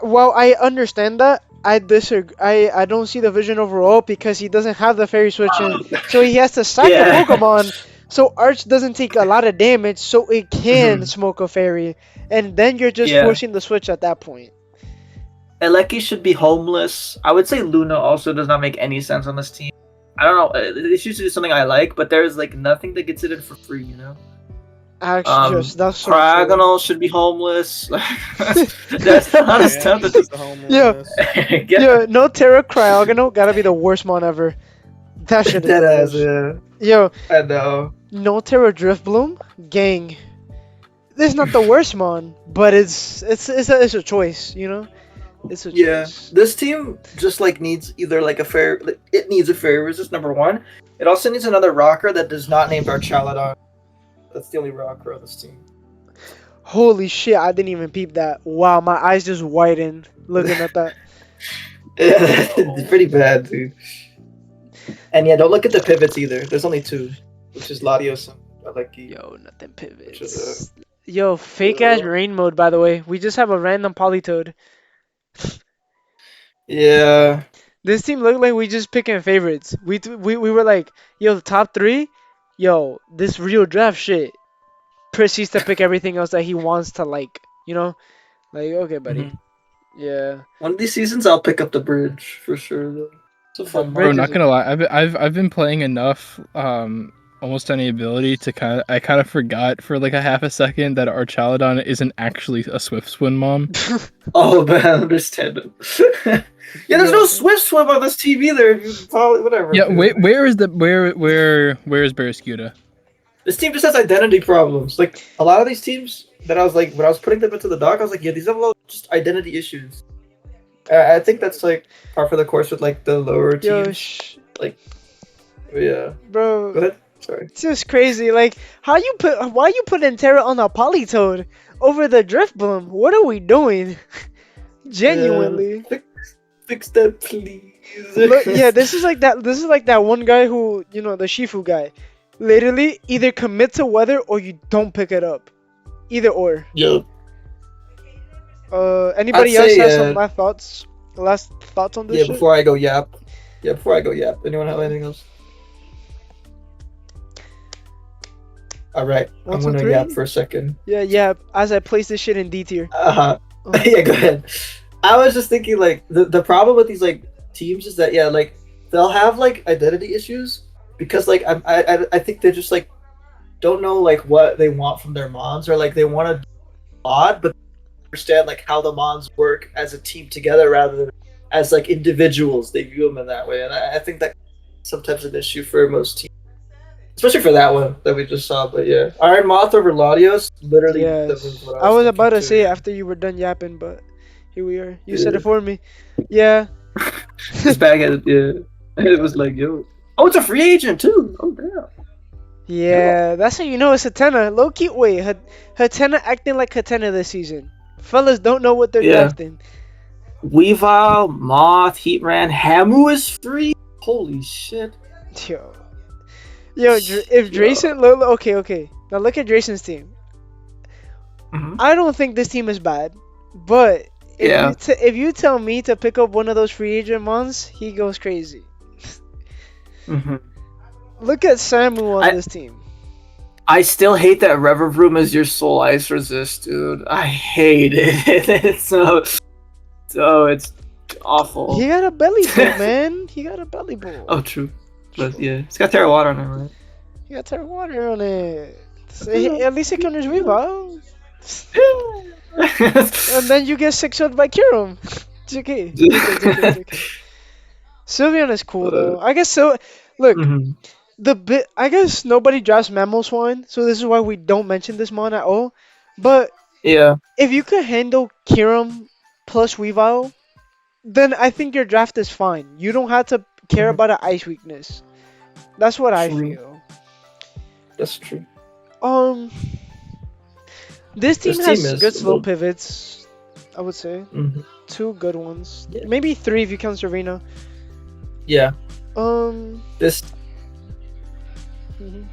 while I understand that, I disagree. I don't see the vision overall because he doesn't have the fairy switching, so he has to sack Yeah. a Pokemon. So Arch doesn't take a lot of damage, so it can smoke a fairy, and then you're just Yeah. forcing the switch at that point. Eleki should be homeless. I would say Luna also does not make any sense on this team. I don't know. It's usually something I like, but there's like nothing that gets it in for free, you know? Actually, yes, that's so true. Cryogonal should be homeless. That's a lot of stuff. Yeah. Yo, no Terra Cryogonal gotta be the worst mon ever. That shit is That the is, worst. yeah. Yo, I know. no Terra Driftbloom? Gang. This is not the worst mon, but it's a choice, you know? It's a Yeah, choice. this team just like needs either like a fair. It needs a fairy resist number one. It also needs another rocker that does not named Archaladon. That's the only rocker on this team. Holy shit! I didn't even peep that. Wow, my eyes just widened looking at that. It's pretty bad, dude. And yeah, don't look at the pivots either. There's only two, which is Latios and Aleki. Yo, nothing Which is pivots. Yo, fake ass rain mode. By the way, we just have a random Polytoad. yeah. This team looked like we just picking favorites. We were like, yo, the top three. Yo, this real draft shit. Proceeds to pick everything else that he wants to like. You know, like okay, buddy. Mhm. Yeah. One of these seasons, I'll pick up the bridge for sure. Though it's a fun Bro, bridge mod. is not gonna lie, I've been playing enough almost any ability to I kind of forgot for like a half a second that Archaladon isn't actually a Swift Swim mom. Oh man, I understand it. Yeah, there's no Swift Swim on this team either. Probably, whatever. Yeah, where is where's Barraskewda? This team just has identity problems. Like a lot of these teams that I was like, when I was putting them into the doc, I was like, yeah, these have a lot of just identity issues. I think that's like par for the course with like the lower Yo, teams. Yeah. bro. Go ahead. Sorry. It's just crazy. Like, why you putting Terra on a Polytoad over the Drift Bloom? What are we doing? Genuinely. Fix that, please. Look, yeah, this is like that one guy who, you know, the Shifu guy. Literally, either commit to weather or you don't pick it up. Either or. Yup. Anybody I'd else say, have some last thoughts on this Yeah, shit? before I go yap. Yeah, before I go yap. Anyone have anything else? Alright, I'm 1, 2, gonna 3? yap for a second. Yeah, as I place this shit in D tier. Yeah, go ahead. I was just thinking, like, the problem with these, like, teams is that, yeah, like, they'll have, like, identity issues because, like, I think they just, like, don't know, like, what they want from their mons or, like, they want to mod, but understand, like, how the mons work as a team together rather than as, like, individuals. They view them in that way, and I think that sometimes an issue for most teams. Especially for that one that we just saw, but yeah. Iron Moth over Latios, literally. Yes. That was what I was about to thinking, say too. after you were done yapping, but here we are. You Yeah. said it for me. Yeah. This bag had, yeah. It was like, yo. Oh, it's a free agent too. Oh, damn. Yeah, that's how you know it's Hatenna. Low key, wait, Hatenna acting like Hatenna this season. Fellas don't know what they're Yeah. drafting. Weavile, Moth, Heatran, Hamu is free. Holy shit. Yo, if Drayson, okay. Now look at Drayson's team. Mhm. I don't think this team is bad, but Yeah. if you tell me to pick up one of those free agent mons, he goes crazy. Mm-hmm. Look at Samu on this team. I still hate that Revervroom is your soul ice resist, dude. I hate it. It's it's awful. He got a belly boot, man. He got a belly boot. Oh, true. But yeah, it's got Terra Water on it, right? He got Terra Water on it. At least it counters Weavile. And then you get 6-0 by Kirim. It's okay. It's okay. Sylveon is cool though. I guess so. Look, I guess nobody drafts Mamoswine, so this is why we don't mention this mon at all. But Yeah. if you could handle Kirim plus Weavile, then I think your draft is fine. You don't have to care about an ice weakness. That's what I feel. That's true. This team This has team is good a slow little- pivots. I would say Mm-hmm. 2 good ones, Yeah. maybe 3 if you count Serena. Yeah. Mhm.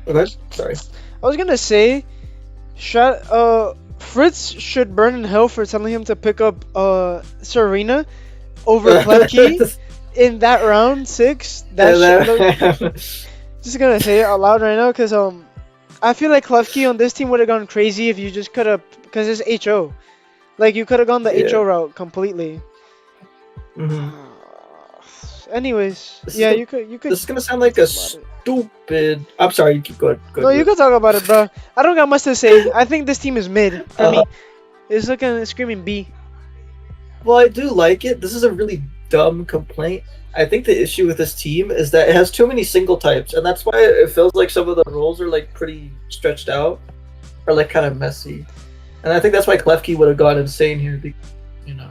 Okay. Sorry. I was gonna say, Fritz should burn in hell for telling him to pick up Serena over Klefki in that round 6. Just gonna say it out loud right now, cause I feel like Klefki on this team would have gone crazy if you just could have, cause it's HO, like you could have gone the HO route completely. Mhm. Anyways, This yeah, is you could. This is gonna sound like a stupid. I'm sorry. You keep going. No, you can talk about it, bro. I don't got much to say. I think this team is mid for me. It's looking screaming B. Well, I do like it. This is a really dumb complaint. I think the issue with this team is that it has too many single types, and that's why it feels like some of the roles are like pretty stretched out, or like kind of messy. And I think that's why Klefki would have gone insane here, because, you know.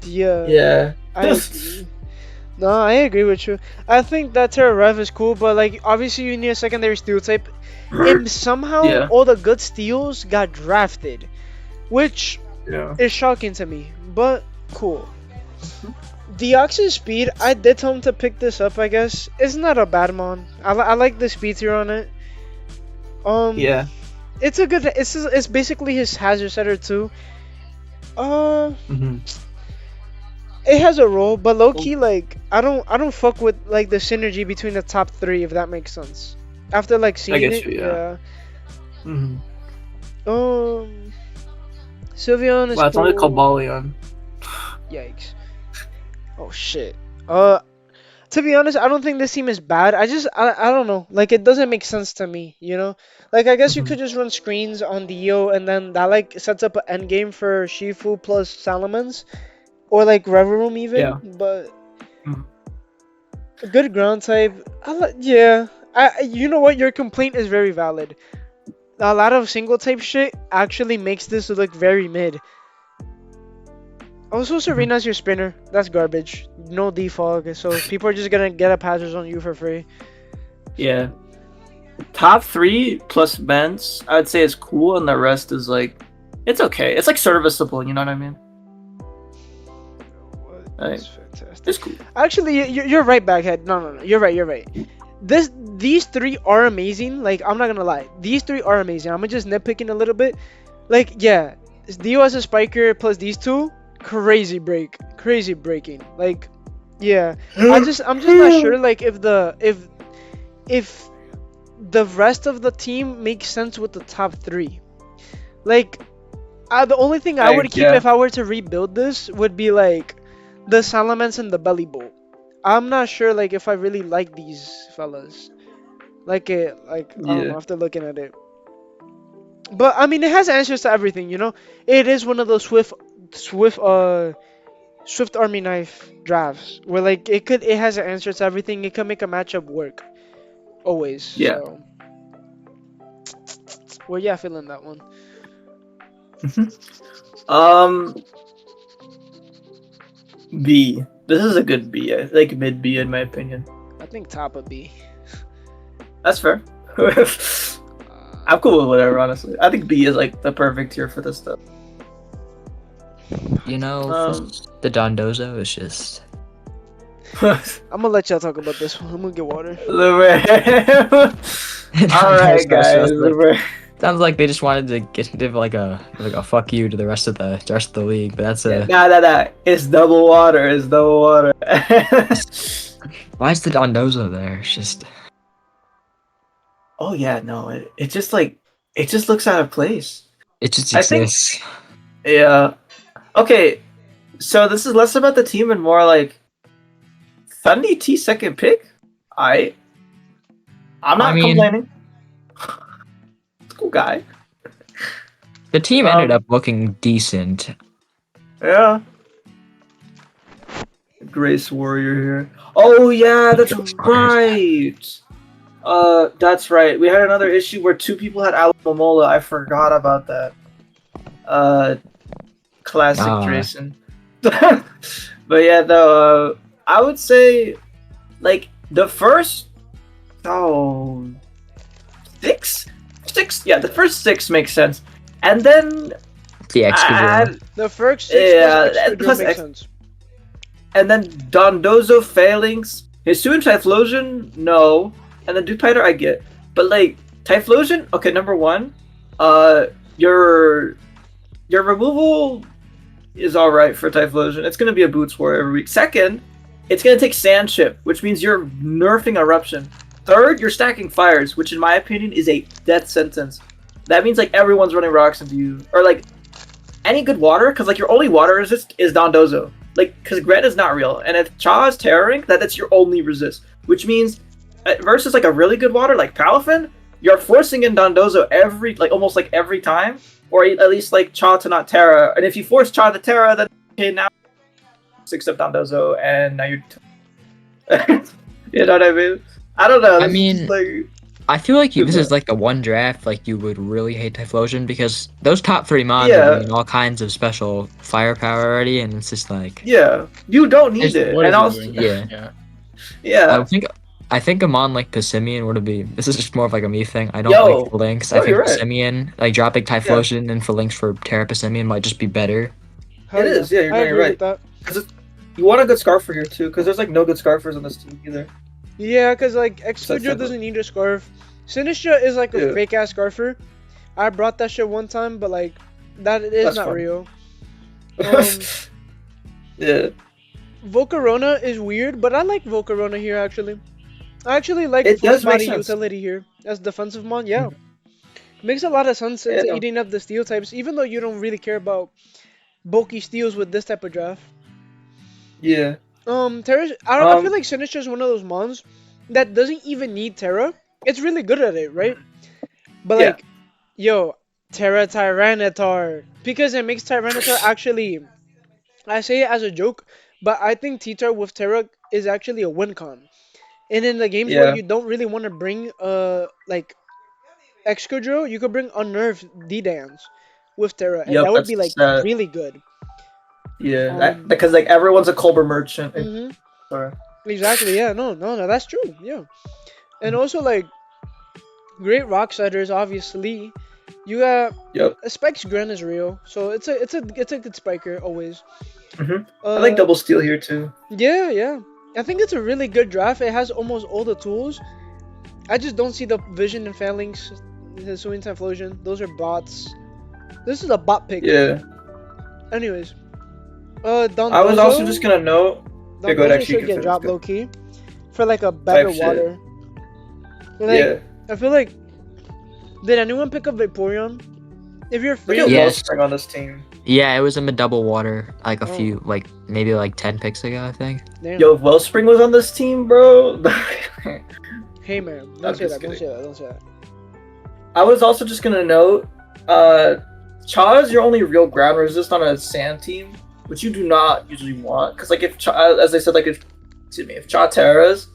Yeah, Yeah. I agree. No, I agree with you. I think that Terra Rev is cool, but like obviously you need a secondary steel type. And somehow Yeah. all the good steals got drafted, which Yeah. is shocking to me. But cool. Deoxys speed, I did tell him to pick this up. I guess it's not a bad mon. I like the speed tier on it. Yeah. It's a good. It's basically his hazard setter too. Uh, Hmm. it has a role, but low key like I don't fuck with like the synergy between the top three if that makes sense. After like seeing get it, you, yeah. Hmm. Um, Sylveon is Wow, it's only cool. Cobalion. Yikes. Oh shit. To be honest, I don't think this team is bad. I don't know. Like it doesn't make sense to me, you know? Like I guess you could just run screens on Dio and then that like sets up an end game for Shifu plus Salamence or like Reverum even, Yeah. but Mhm. a good ground type. Yeah. You know what? Your complaint is very valid. A lot of single type shit actually makes this look very mid. Also, Serena's your spinner. That's garbage. No defog, so people are just gonna get up hazards on you for free. Yeah. Top 3 plus Benz, I would say is cool, and the rest is like, it's okay. It's like serviceable, you know what I mean? That's fantastic. It's cool. Actually, you're right, Baghead. No. You're right. You're right. These three are amazing. Like I'm not gonna lie, these three are amazing. I'm just nitpicking a little bit. Like yeah, Dio as a spiker plus these two, crazy breaking. Like yeah, I'm just not sure. Like if the rest of the team makes sense with the top three. Like the only thing I would keep if I were to rebuild this would be like the Salamence and the Belly Bolt. I'm not sure like if I really like these fellas. Like I don't know after looking at it. But I mean it has answers to everything, you know? It is one of those Swift Army Knife drafts where like it has an answer to everything. It can make a matchup work. Always. Yeah. So well yeah, feeling that one. B. This is a good B. Like mid B in my opinion. I think top of B. That's fair. I'm cool with whatever, honestly. I think B is like the perfect tier for this stuff. You know, the Dondozo is just. I'm gonna let y'all talk about this one. I'm gonna get water. Alright, guys. Sounds like they just wanted to give like a fuck you to the rest of the league, but that's a. Nah. It's double water. Why is the Dondozo there? It's just. Oh yeah, no. It just like it just looks out of place. It just exists. Yeah. Okay. So this is less about the team and more like Thundy T second pick. I'm not complaining. Cool guy. The team ended up looking decent. Yeah. Grace Warrior here. Oh yeah, that's right. That's right. We had another issue where 2 people had Alamomola. I forgot about that. Classic Drayson. But yeah, though, I would say, like, the first, 6? Yeah, the first 6 makes sense. And then... The extra the first 6 plus makes sense. And then Dondozo Phalanx. Hisuian Typhlosion, no. And then Dupiter, I get. But, like, Typhlosion, okay, number 1. Your removal is alright for Typhlosion. It's going to be a Boots War every week. Second, it's going to take Sand Chip, which means you're nerfing Eruption. Third, you're stacking Fires, which in my opinion is a death sentence. That means like everyone's running rocks into you. Or like any good water, because like your only water resist is Dondozo. Like, because Gret is not real. And if Cha is Terra Rank, that's your only resist. Which means versus like a really good water like Palafin, you're forcing in Dondozo almost every time. Or at least like Cha to not Terra. And if you force Cha to Terra, then okay, now 6 up Dondozo, and now you're you know what I mean? I don't know. I mean, I feel like this Yeah. is like the one draft like you would really hate Typhlosion because those top 3 mons Yeah. are getting all kinds of special firepower already, and it's just like Yeah, you don't need It's- it. What And is it also, doing? yeah. Yeah. yeah. I think a mon like Passimian would be. This is just more of like a me thing. I don't Yo. like Phalanx. I No, think you're right. Passimian, like dropping Typhlosion and Phalanx for Terra Passimian might just be better. Hell It is, yeah, I you're agree right. with that. You want a good Scarfer here too, because there's like no good Scarfers on this team either. Yeah, because like Excadrill simple. doesn't need a scarf. Sinistra is like a Yeah. fake ass scarfer. I brought that shit one time, but like that is That's not fun. real. Yeah, Volcarona is weird, but I like Volcarona here actually. I actually like It full does make body sense. utility here as defensive mon. Yeah, makes a lot of sense Yeah, into no. eating up the steel types, even though you don't really care about bulky steals with this type of draft. yeah, Terra. I feel Um, like Sinistra is one of those mons that doesn't even need Terra. It's really good at it, right? But Yeah. like, yo, Terra Tyranitar, because it makes Tyranitar actually. I say it as a joke, but I think T-Tar with Terra is actually a win con. And in the games where Yeah. you don't really want to bring like Excadrill, you could bring Unnerved D-Dance with Terra, and Yep, that would be that's like really good. yeah, because like everyone's a Culber merchant. hmm Sorry. Exactly. Yeah. No. That's true. Yeah. And also like great rock setters, obviously. You got Yep. Spike's Gren is real, so it's a good spiker always. Mhm. I like double steal here too. Yeah, yeah. I think it's a really good draft. It has almost all the tools. I just don't see the vision and phalanx, the swing Typhlosion. Those are bots. This is a bot pick. Yeah. Anyways, Dondozo. I was also just gonna note. Yeah, go ahead, Dondozo actually, you should can get finish, dropped go. low key for like a better Type shit. water. Like, Yeah. I feel like. Did anyone pick up Vaporeon? If you're Look free, at Yes. Wellspring on this team. Yeah, it was in a double water like a Oh. few like maybe like 10 picks ago, I think. damn. Yo, if Wellspring was on this team, bro. Hey man, I'm don't say just that. Don't kidding. say that. Don't say that. I was also just gonna note, Cha is your only real ground resist on a sand team, which you do not usually want. Cause like if Cha, as I said, like if Cha Terras,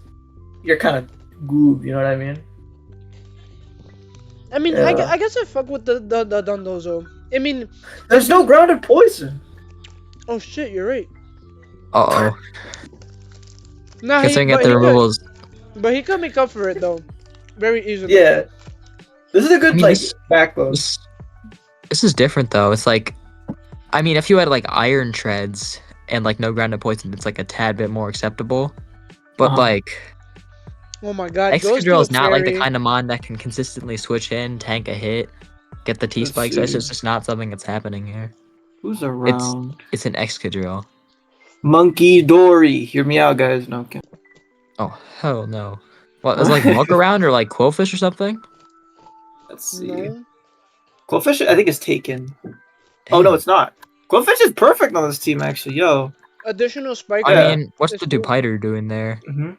you're kind of goob. You know what I mean? I mean, Yeah. I guess I fuck with the Dondozo. I mean, There's no grounded poison. oh shit, you're right. Uh oh. Nah, Guess I can get the removals. but he could make up for it though, very easily. Yeah. This is a good I mean, like this- backbone. This is different though. It's like, I mean, if you had like iron treads and like no grounded poison, it's like a tad bit more acceptable. But Uh-huh. like, Oh my god, Excadrill is not like the Fairy. kind of mon that can consistently switch in, tank a hit, get the T Let's spikes. That's see. just not something that's happening here. Who's around? It's an Excadrill. Monkey Dory. Hear me out, guys. No, okay. Oh hell no! What is like walk around or like Quillfish or something? Let's see. No. Quillfish, I think, is taken. Oh no, it's not. Quillfish is perfect on this team, actually. Yo. Additional spike. I Yeah. mean, what's It's the cool. Dupiter doing there? hmm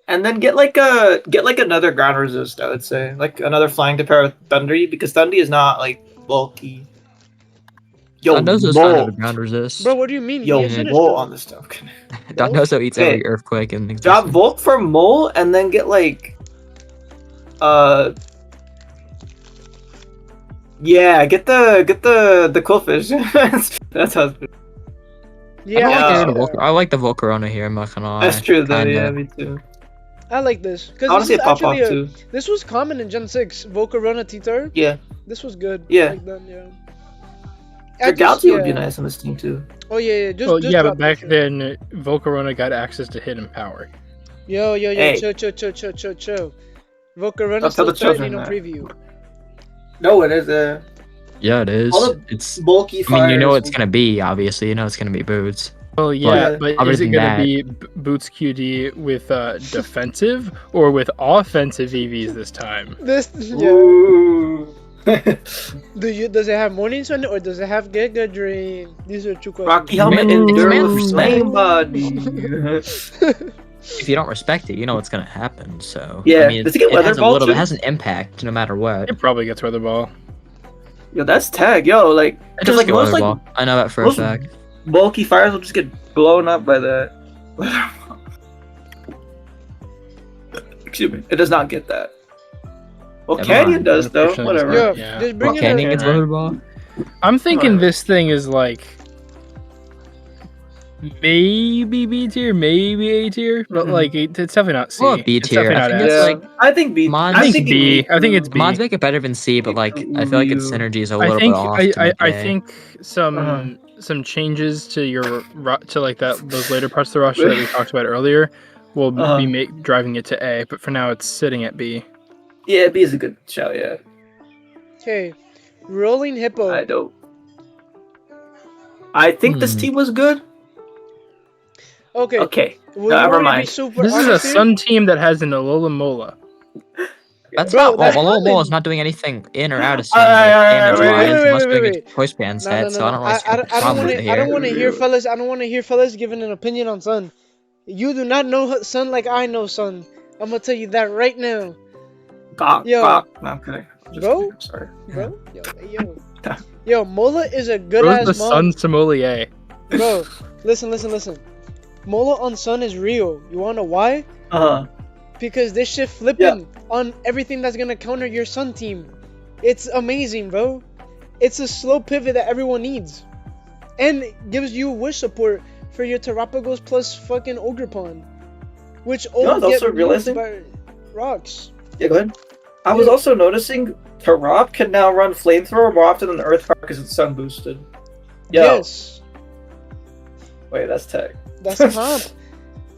And then get like another ground resist. I would say like another flying to pair with Thundery because Thundy is not like bulky. Yo, Dondozo's fine Mole. with ground resist. Bro, what do you mean? Yo, He is finished Mole Sinister. on this stuff. Dondozo eats Okay. every earthquake in Drop existence. Volt for Mole and then get like yeah, get the Quillfish. That's how it's been. Yeah, I like the Volcarona here. I'm not gonna lie. That's true though, Kinda. yeah, me too. I like this because I wanna this see is it pop off actually too. this was common in Gen 6. Volcarona T-Tar. Yeah. This was good. Yeah. Like that, yeah. Your Galaxy would be yeah. nice on this team too. Oh yeah. Just, Well, just yeah, drop but back that shit. then, Volcarona got access to hidden power. Yo, Hey. chill. Volcarona Don't tell the still threatening children on that. preview. No, it is a Yeah, it is. All the It's. bulky I mean, you know fires it's gonna be. Obviously, you know it's gonna be Boots. Well, yeah, Yeah. but Other is it than going to that- be Boots QD with defensive or with offensive EVs this time? This yeah. Ooh. Does it have Morning Sun or does it have Giga Drain? These are two questions. Rocky helmet Command- and command with respect. flame body. If you don't respect it, you know what's gonna happen. So Yeah, I mean, does it get weather has a ball little. too? It has an impact no matter what. It probably gets weather ball. Yo, that's tag. Yo, like It does like a most, weather ball. I know that for a most fact. bulky fires will just get blown up by that. Excuse me. It does not get that. Well, Never Canyon mind. does though. Unfortunately, it's Whatever. not. Yeah, Yeah. just bring in Canning a. gets voted ball. I'm thinking Whatever. this thing is like maybe B tier, maybe A tier, but Mhm. like it's definitely not C. Well, B It's tier. definitely I not think S. it's Yeah, like I think B. Mods- I I'm think thinking B. A I think it's through- B. mods make it better than C, but A like through I feel like its U. synergy is a I little think bit off to make I A. think some changes to your to like those later parts of the roster that we talked about earlier will be driving it to A, but for now it's sitting at B. Yeah, B is a good shout. Yeah, Okay, Rolling Hippo. I don't. I think this team was good. Okay, Okay, we never want to be mind. super This is a honest here. Sun team that has an Alola Mola. That's Bro, not. that's Well, Mole is nothing. not doing anything in or out of Sun, Alright, like alright, damage wait, wise, wait, unless wait, doing wait. a choice band No, set. no, no, So I no. don't really see what the I don't problem want is to. here. I don't want to hear fellas. I don't want to hear fellas giving an opinion on Sun. You do not know Sun like I know Sun. I'm gonna tell you that right now, Gawk, Yo. gawk. No, I'm kidding. I'm just Bro? kidding, I'm sorry. bro. Yo, Mola is a good Where's ass the Sun mon. sommelier? Bro, listen. Mola on Sun is real. You wanna know why? Because this shit flipping on everything that's gonna counter your Sun team. It's amazing, bro. It's a slow pivot that everyone needs, and gives you wish support for your Terrapagos plus fucking Ogerpon, which all I was get also used realizing- by rocks. Yeah, go ahead. I was also noticing Tarap can now run Flamethrower more often than Earth Power because it's sun boosted. Yo, Yes, wait, that's tech. that's comp.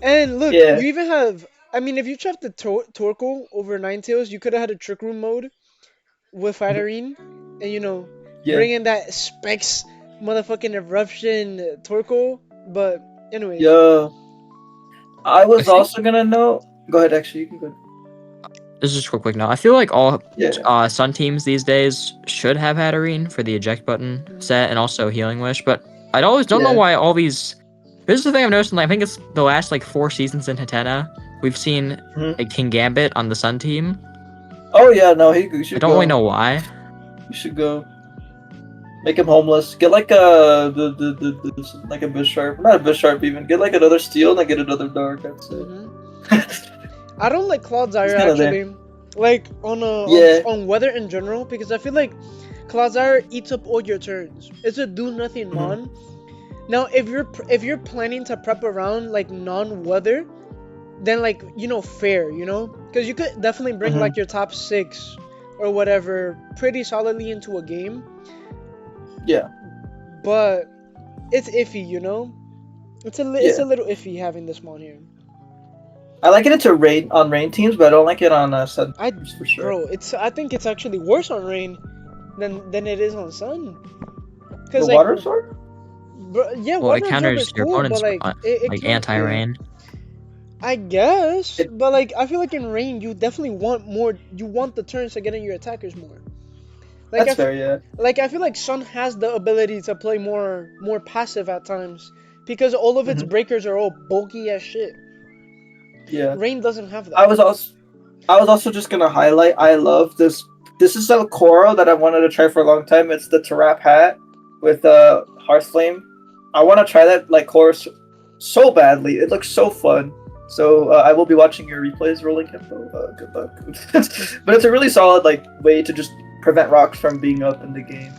And look, Yeah. you even have. I mean, if you tried the Torkoal over Ninetales, you could have had a Trick Room mode with Fighterine, and Yeah. bring in that Specs motherfucking Eruption Torkoal. But anyways, Yeah. I was I think- also gonna know. Go ahead, actually, you can go. This is just real quick now. I feel like all Yeah. Sun teams these days should have Hatterene for the eject button set and also Healing Wish, but I always don't know Yeah. why all these. This is the thing I've noticed. I think it's the last like 4 seasons in Hatenna. We've seen Mhm. a King Gambit on the Sun team. Oh yeah, no, you I should don't go. really know why. You should go. Make him homeless. Get like a like a Bisharp, not a Bisharp even. Get like another Steel and then get another Dark. That's it. I don't like Cloudzyre He's kinda there. actually. Like on Yeah. on weather in general, because I feel like Cloudzyre eats up all your turns. It's a do nothing mon. Now if you're planning to prep around like non-weather, then like fair, because you could definitely bring like your top 6 or whatever pretty solidly into a game. Yeah. But it's iffy, It's a little iffy having this mon here. I like it into rain on rain teams, but I don't like it on sun teams for sure. Bro, I think it's actually worse on rain than it is on sun. The Cause water sword? bro, yeah, Well, it water absorb counters is your cool, opponent's but like it like can't- anti-rain. I guess, but like I feel like in rain you definitely want more. You want the turns to get in your attackers more. Like That's fair, yeah. Like I feel like Sun has the ability to play more passive at times because all of its breakers are all bulky as shit. Yeah. Rain doesn't have that. I was also just gonna highlight. I love this. This is a Coro that I wanted to try for a long time. It's the Tarap hat with Hearthflame. I want to try that like Coro so badly. It looks so fun. So I will be watching your replays, Rolling Hippo. Good luck. But it's a really solid like way to just prevent rocks from being up in the game.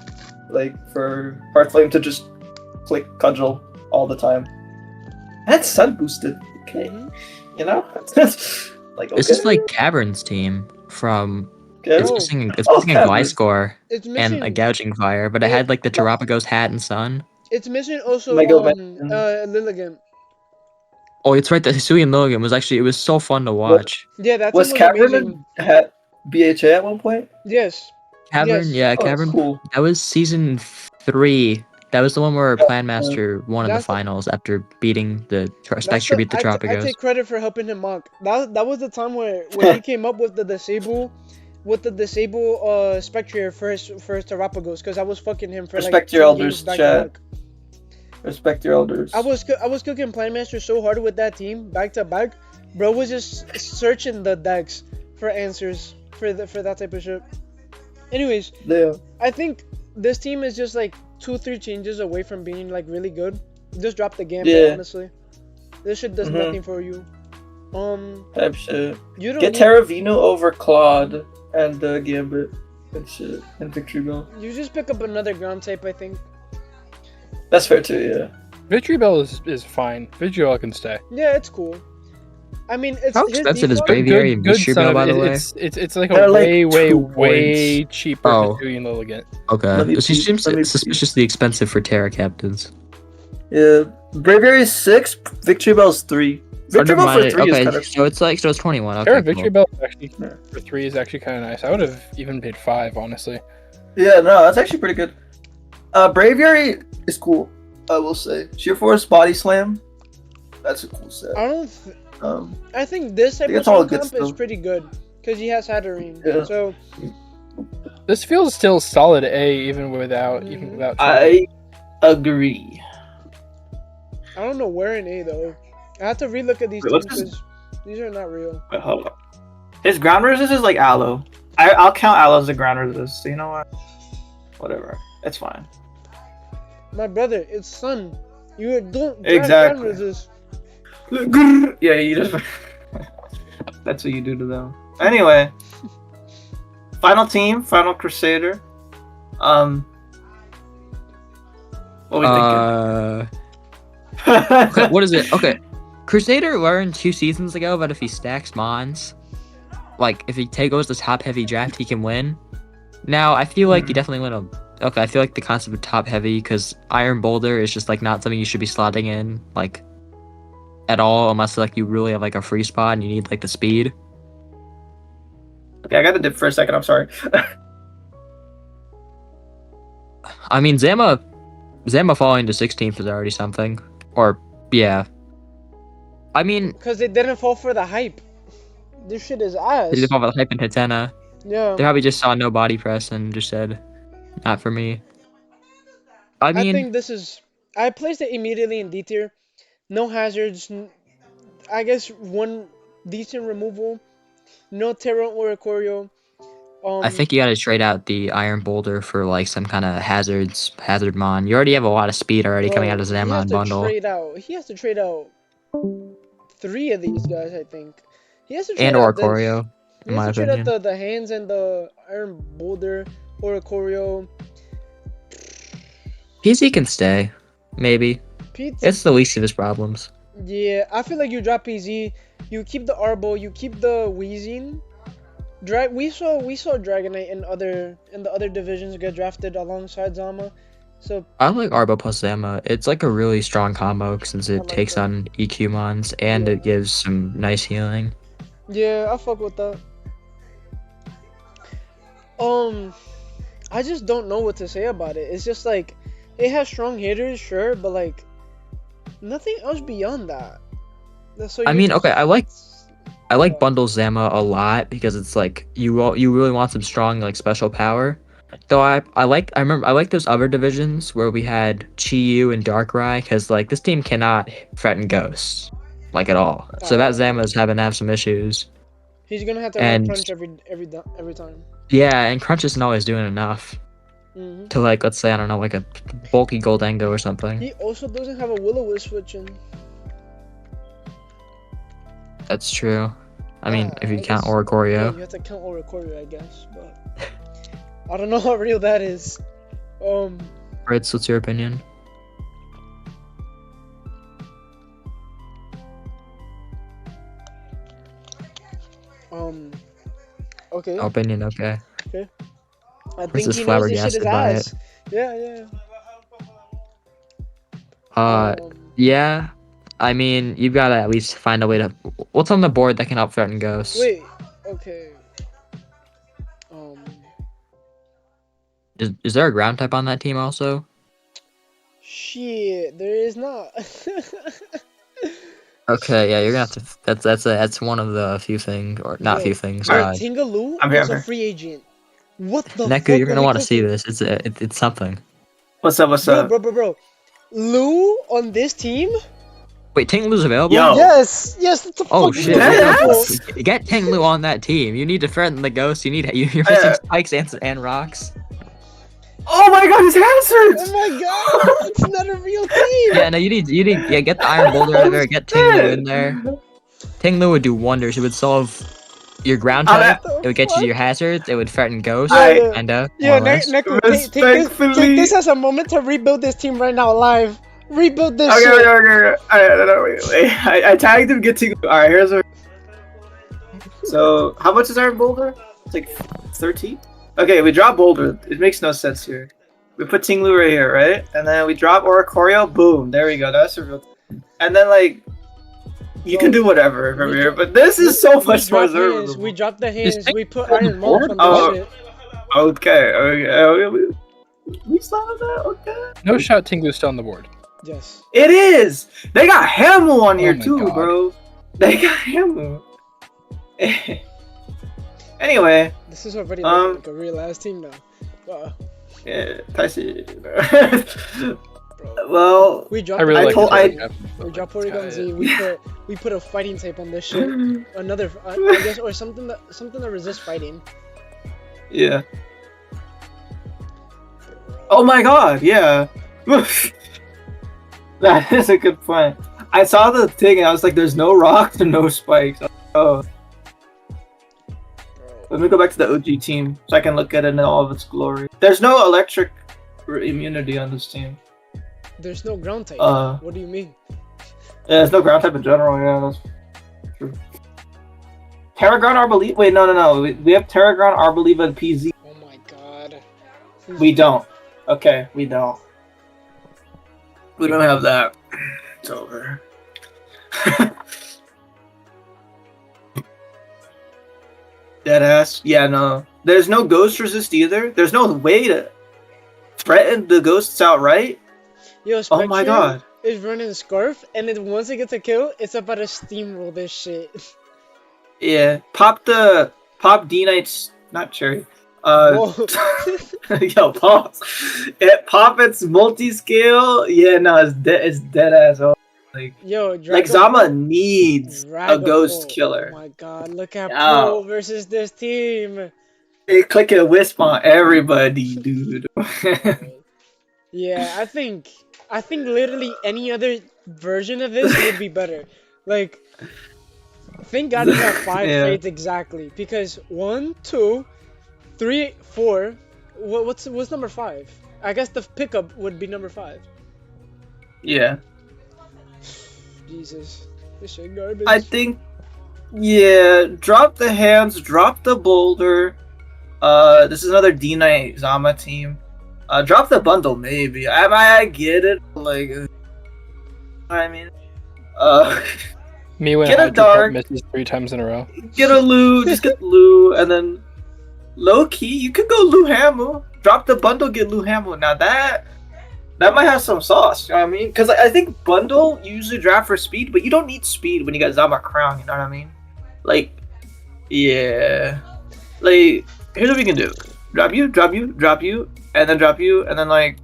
Like for Hearthflame to just click Cudgel all the time. That's sun boosted. Okay. Like okay. This is like Cavern's team from. Okay. It's missing a Cavern. Gliscor It's missing. and a Gouging Fire, but it had like the Terrapagos hat and Sun. It's missing also Mega Lilligant. Oh, it's right. The Hisuian Logan was actually. It was so fun to watch. Yeah, that Was team was Cavern amazing. had BHA at one point? Yes. Cavern, Yes. yeah, Oh, Cavern. cool. That was season 3. That was the one where Planmaster won in the That's the- finals after beating the That's Spectre beat the I Terrapagos. take credit for helping him mock. That was the time where he came up with the disable Spectre for his Terrapagos, because I was fucking him for Respect like your 10 elders, games back chat. to back. Respect your elders. I was cooking Planmaster so hard with that team back to back. Bro was just searching the decks for answers for that type of shit. Anyways, Yeah. I think this team is just like 2-3 changes away from being like really good. Just drop the gambit, Yeah. honestly. This shit does Mhm. nothing for you. Type shit. You don't Get need- Terravino over Claude and Gambit and shit and Victory Bell. You just pick up another ground type, I think. That's fair too, yeah. Victory Bell is fine. Victory Bell can stay. Yeah, it's cool. I mean, it's How his expensive is default- Braviary and Victory son Bell, of by it. the way? It's like a They're like way 2 way cheaper Oh. Hisuian Lilligant. Okay. Let me She peep, seems let me peep. suspiciously expensive for Terra captains. Yeah, Braviary is 6, Victory Bell's 3. Victory Bell for 3 okay, is kind of. so it's 21. Okay, Terra cool. Victory Bell actually Yeah. for 3 is actually kind of nice. I would have even paid 5, honestly. Yeah, no, that's actually pretty good. Braviary is cool, I will say. Sheer Force Body Slam, that's a cool set. I don't. I think this type think of it's all strong good comp is stuff. pretty good because he has Hatterene. Yeah. So This feels still solid A even without I agree. I don't know where in A though. I have to relook at these Wait, teams what's this? because these are not real. Wait, hold on. His ground resist is like Aloe. I'll count Aloe as a ground resist, so you know what? Whatever. It's fine. My brother, it's Sun. You don't Exactly. resist. Yeah, you just. That's what you do to them. Anyway. Final team, Final Crusader. What we Okay, what is it? Okay, Crusader learned 2 seasons ago that if he stacks Mons, like if he goes the top heavy draft, he can win. Now I feel like you definitely win a. Okay, I feel like the concept of top heavy because Iron Boulder is just like not something you should be slotting in like at all unless like you really have like a free spot and you need like the speed. Okay, I got to dip for a second. I'm sorry. I mean Zama falling to 16th is already something. Or yeah. I mean Because they didn't fall for the hype. This shit is ass. they did fall for the hype in Hatenna. Yeah. They probably just saw no body press and just said, not for me. I I mean, think this is. I placed it immediately in D tier. No hazards. I guess one decent removal. No Terra or Ikorio. I think you gotta trade out the Iron Boulder for like some kind of hazard mon. You already have a lot of speed already coming out of He has Zamon to bundle. trade out. He has to trade out 3 of these guys, I think. He has to trade And out Oricorio, this. in He has my to trade opinion. out the hands and the Iron Boulder, Oricorio. PZ can stay, maybe. Pizza. It's the least of his problems. Yeah, I feel like you drop PZ, you keep the Arbo, you keep the Weezing. We saw Dragonite in the other divisions get drafted alongside Zama. So I like Arbo plus Zama. It's like a really strong combo since it like takes that. on EQ mons and Yeah. it gives some nice healing. yeah, I fuck with that. I just don't know what to say about it. It's just like it has strong hitters, sure, but like nothing else beyond that. So I you mean, just- okay, I like Bundle Zama a lot because it's like you really want some strong like special power. Though I remember I like those other divisions where we had Chi-Yu and Darkrai because like this team cannot threaten ghosts like at all. So that Zama's having to have some issues. He's gonna have to run And- crunch every time. Yeah, and Crunch isn't always doing enough hmm to like let's say I don't know like a bulky Goldango or something. He also doesn't have a Will-O-Wisp switching. That's true. I mean, if you I count guess- Oricorio. You have to count Oricorio, I guess, but I don't know how real that is. Fritz, what's your opinion? Okay. Opinion, okay. I Fritz think is he knows this shit flabbergasted is by ass. Yeah. Um, Yeah. I mean, you've got to at least find a way to. What's on the board that can help threaten ghosts? Wait. Okay. Is there a ground type on that team also? Shit. There is not. Okay, yeah, you're gonna have to. That's one of the few things, or not Yo, few things. Bro, Tingaloo I'm here, is I'm a here. free agent. What the Neku, fuck? you're are gonna we want to see cooking? this. It's something. What's up? What's Bro, up? bro. Lou on this team? Wait, Tinglu's available? Yo. Yes. That's the Oh fucking shit! Yes! Get Tinglu on that team. You need to threaten the ghost. You're missing spikes and rocks. Oh my god, his Oh hazards! my god, it's not a real team. Yeah, no, you need get the Iron Boulder out of there. Get Tinglu in there. Tinglu would do wonders. It your ground I'm type. at- It would get you to your hazards. It would threaten ghosts, Yeah, kinda, Yeah, more or less. Neko, take this as a moment to rebuild this team right now, live. Rebuild this Okay, shit. wait. I tagged him getting. Alright, here's our. So, how much is our boulder? It's like 13? Okay, we drop boulder. It makes no sense here. We put Tinglu right here, right? And then we drop Oricorio. Boom. There we go. That's a real. And then, like, you can do whatever from here, but this is so much more observable. We drop the hands. Is We put Tinglu Iron Moth on Oh. this shit. Okay. We saw that? Okay. No shot Tinglu's still on the board. Yes. It is! They got Hamu on here my too, God. bro. They got Hamu. Anyway, This is already like a real ass team now. yeah, Tyson. Bro. Well, We dropped. I really I like told- the I- Porygon, but We dropped like, Porygon it's Z. kinda- We put a fighting type on this shit. Another, I guess, or something that resists fighting. yeah. Oh my god, yeah. That is a good point. I saw the thing and I was like, there's no rocks and no spikes. Oh. Let me go back to the OG team so I can look at it in all of its glory. There's no electric immunity on this team. There's no ground type. What do you mean? Yeah, there's no ground type in general, yeah, that's true. Terraground Arboliva? Wait, no. We have Terraground Arboliva and PZ. Oh my god. We don't. Okay, we don't. We don't have that. It's over. Deadass. Yeah, no. There's no ghost resist either. There's no way to threaten the ghosts outright. Yo, Oh my Spectre god. is running Scarf, and then once it gets a kill, it's about to steamroll this shit. Yeah. Pop D Knight's not cherry. Whoa. Yo, pop. Pop its multi-scale. Yeah, no, it's dead ass. Oh, like Yo, like Zama needs a ghost killer. Oh my god, look at Yo. Pro versus this team. They click a wisp on everybody, dude. Yeah, I think literally any other version of this would be better. Like, thank God we have 5 Yeah. fates exactly, because 1, 2, 3, 4. What's number 5? I guess the pickup would be number 5. Yeah. Jesus, this shit garbage. I think, yeah, drop the hands, drop the boulder. This is another D-Knight Zama team. Drop the bundle, maybe. I get it. Like, I mean, Me when Get a Hydro Pump dark. misses 3 times in a row. get a Lou, just get Lou, and then low key, you could go Lou Hamu. Drop the bundle, get Lou Hamu. Now that might have some sauce. You know what I mean? Because I think bundle you usually draft for speed, but you don't need speed when you got Zama Crown. You know what I mean? Like, yeah. Like, here's what we can do: drop you, and then drop you, and then like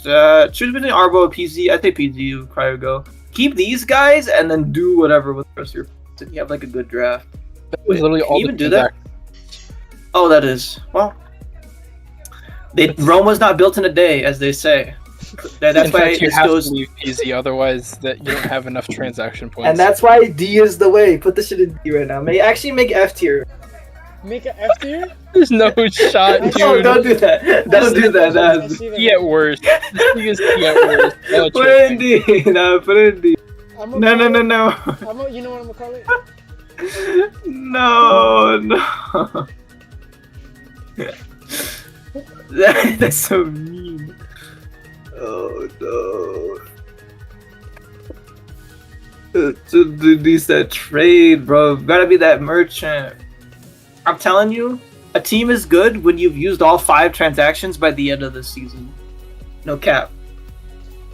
choose between Arbo and PZ. I think PZ would probably go. Keep these guys, and then do whatever with the rest of your. So you have like a good draft. That was literally Can all you the even do that? transactions. Oh, that is well. Rome was not built in a day, as they say. That's In why fact, you this have goes. to leave PZ, otherwise that you don't have enough transaction points. And that's why D is the way. Put this shit in D right now. Actually make F tier. Make an F tier? There's no shot, dude. Oh, don't do that. Don't do that. I see that. Get worse. This thing is get worse. Oh, Put it in D. No, put it in D. I'm No. you know what I'm gonna call it? No. That's so mean. Oh no. These that trade, bro. Gotta be that merchant. I'm telling you, a team is good when you've used all 5 transactions by the end of the season. No cap.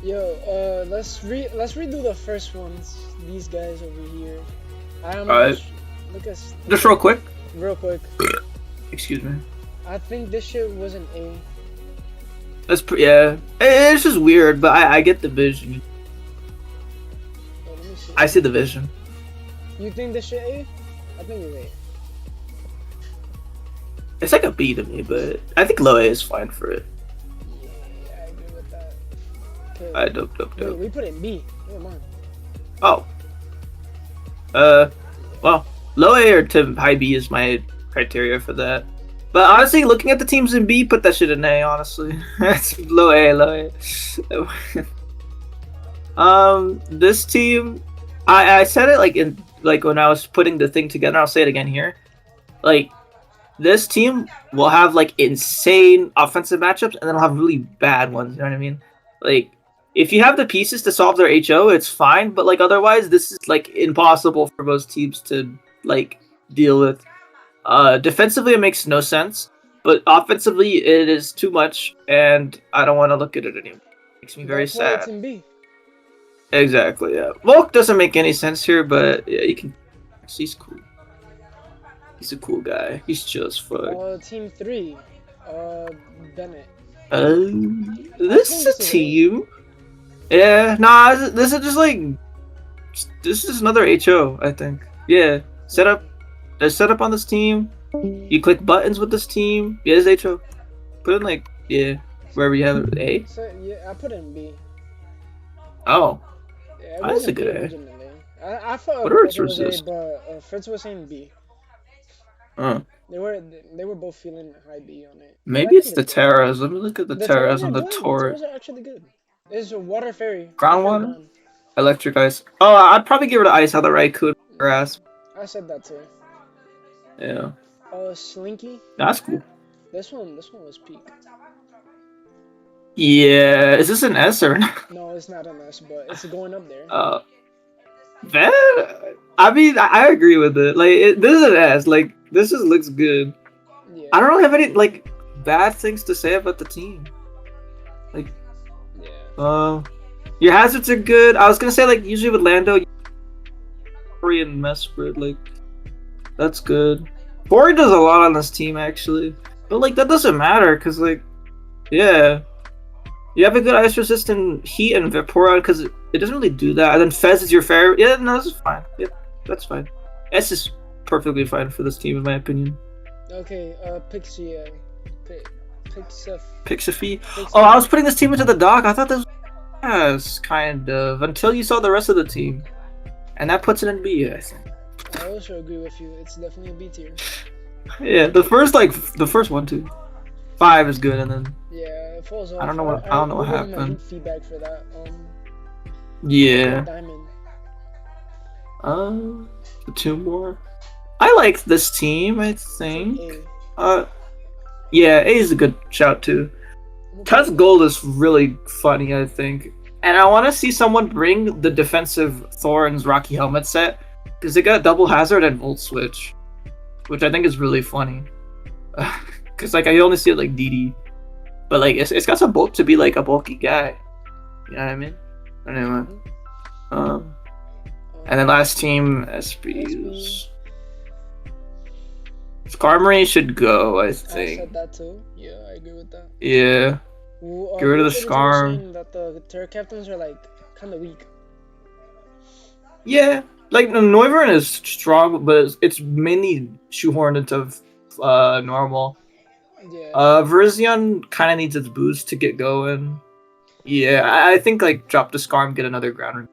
Yo, let's redo the first ones. These guys over here. Alright. Look at Just real quick. real quick. Excuse me. I think this shit was an A. Yeah. It's just weird, but I get the vision. Oh, let me see. I see the vision. You think this shit A? I think it's A. It's like a B to me, but I think low A is fine for it. Yeah, I agree with that. Okay. I dope. Wait, we put it in B. Never mind. Oh. Well, Low A or to high B is my criteria for that. But honestly, looking at the teams in B, put that shit in A. Honestly, that's low A. This team, I said it like when I was putting the thing together. I'll say it again here. Like, this team will have like insane offensive matchups, and then they'll have really bad ones. You know what I mean? Like, if you have the pieces to solve their HO, it's fine. But like otherwise, this is like impossible for most teams to like deal with. Defensively, it makes no sense, but offensively, it is too much, and I don't want to look at it anymore. It makes me very That's why it's sad. in B. Exactly, yeah. Volk doesn't make any sense here, but yeah, you can. He's cool. He's a cool guy. He's just fuck. Team 3. Bennett. This is a team. Yeah, nah, this is just like. This is another HO, I think. Yeah, there's setup on this team. You click buttons with this team. Yeah, it's HO. Put in like, yeah, wherever you have it. A? So, yeah, I put it in B. Oh. Yeah, That's a good A. originally. I thought What it orcs was was A, this? but Fritz was saying B. They were both feeling high B on it. Maybe it's the Terras. Let me look at the Terras Terras and are the good. Taurus. The Terras are actually good. It's a water fairy. Groundwater? Electric ice. Oh, I'd probably give her the ice on the Raikou grass. I said that too. Yeah. Slinky. That's cool. This one was peak. Yeah. Is this an S or not? No, it's not an S, but it's going up there. That, I mean, I agree with it. Like, this is an S. Like, this just looks good. Yeah. I don't really have any, like, bad things to say about the team. Like, yeah. Your hazards are good. I was gonna say, like, usually with Lando, Bori and Mesprit, like, that's good. Bori does a lot on this team, actually. But, like, that doesn't matter, because, like, yeah. You have a good ice resistant heat and Vaporeon, because it doesn't really do that. And then Fez is your fair. Yeah, no, this is fine. Yeah, that's fine. S is perfectly fine for this team, in my opinion. Okay, Pixie. Pixie. Oh, I was putting this team into the dock. I thought this was yes, kind of. Until you saw the rest of the team. And that puts it in B, I think. I also agree with you. It's definitely a B tier. Yeah, the first one too. 5 is good, and then yeah, it falls off. I don't know what happened. Feedback for that. Yeah. Diamond. 2 more. I like this team. I think. A. Yeah, A is a good shout too. Tusk Gold is really funny, I think, and I want to see someone bring the defensive Thorns Rocky Helmet set because they got double hazard and volt switch, which I think is really funny. Because like I only see it like DD, but like it's got some bulk to be like a bulky guy. You know what I mean? Anyway, and then last team SPs. Skarmory should go, I think. I said that too. Yeah, I agree with that. Yeah. Get rid of the Skarm. That the Terra captains are like kind of weak. Yeah, like Noivern is strong, but it's mainly shoehorned into normal. Yeah. Virizion kind of needs its boost to get going. Yeah, I think like drop the Skarm, get another ground.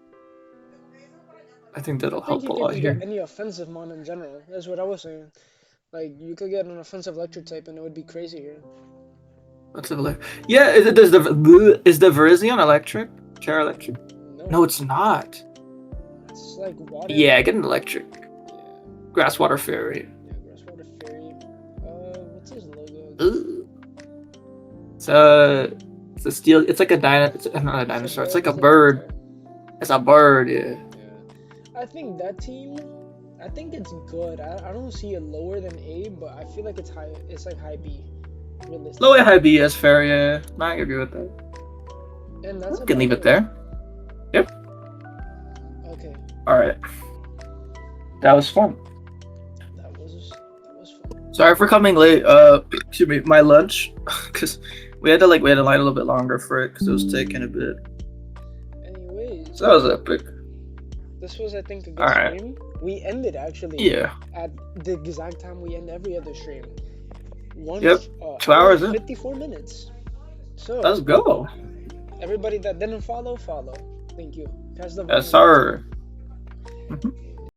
I think that'll help a lot here. Any offensive mon in general. That's what I was saying. Like you could get an offensive electric type, and it would be crazy here. What's the yeah? Is the Virizion electric? Terra electric? No, it's not. It's like water. Yeah, get an electric. Yeah. Grasswater Fairy. Yeah, Grasswater Fairy. What's his logo? Ooh. It's a steel. It's like a it's not a dinosaur. It's like a bird. It's a bird. Yeah. I think that team. I think it's good. I don't see it lower than A, but I feel like it's high. It's like high B. Low A, high B is fair. Yeah, I agree with that. And that's we can leave it there. Yep. Okay. All right. That was fun. That was fun. Sorry for coming late. Excuse me, my lunch, because we had to wait a line a little bit longer for it because it was taking a bit. Anyways. So that was epic. This was, I think, a good stream. We ended actually. Yeah. At the exact time we end every other stream. 2 hours in. 54 minutes. So. Let's go. Everybody that didn't follow. Thank you. Yes, sir.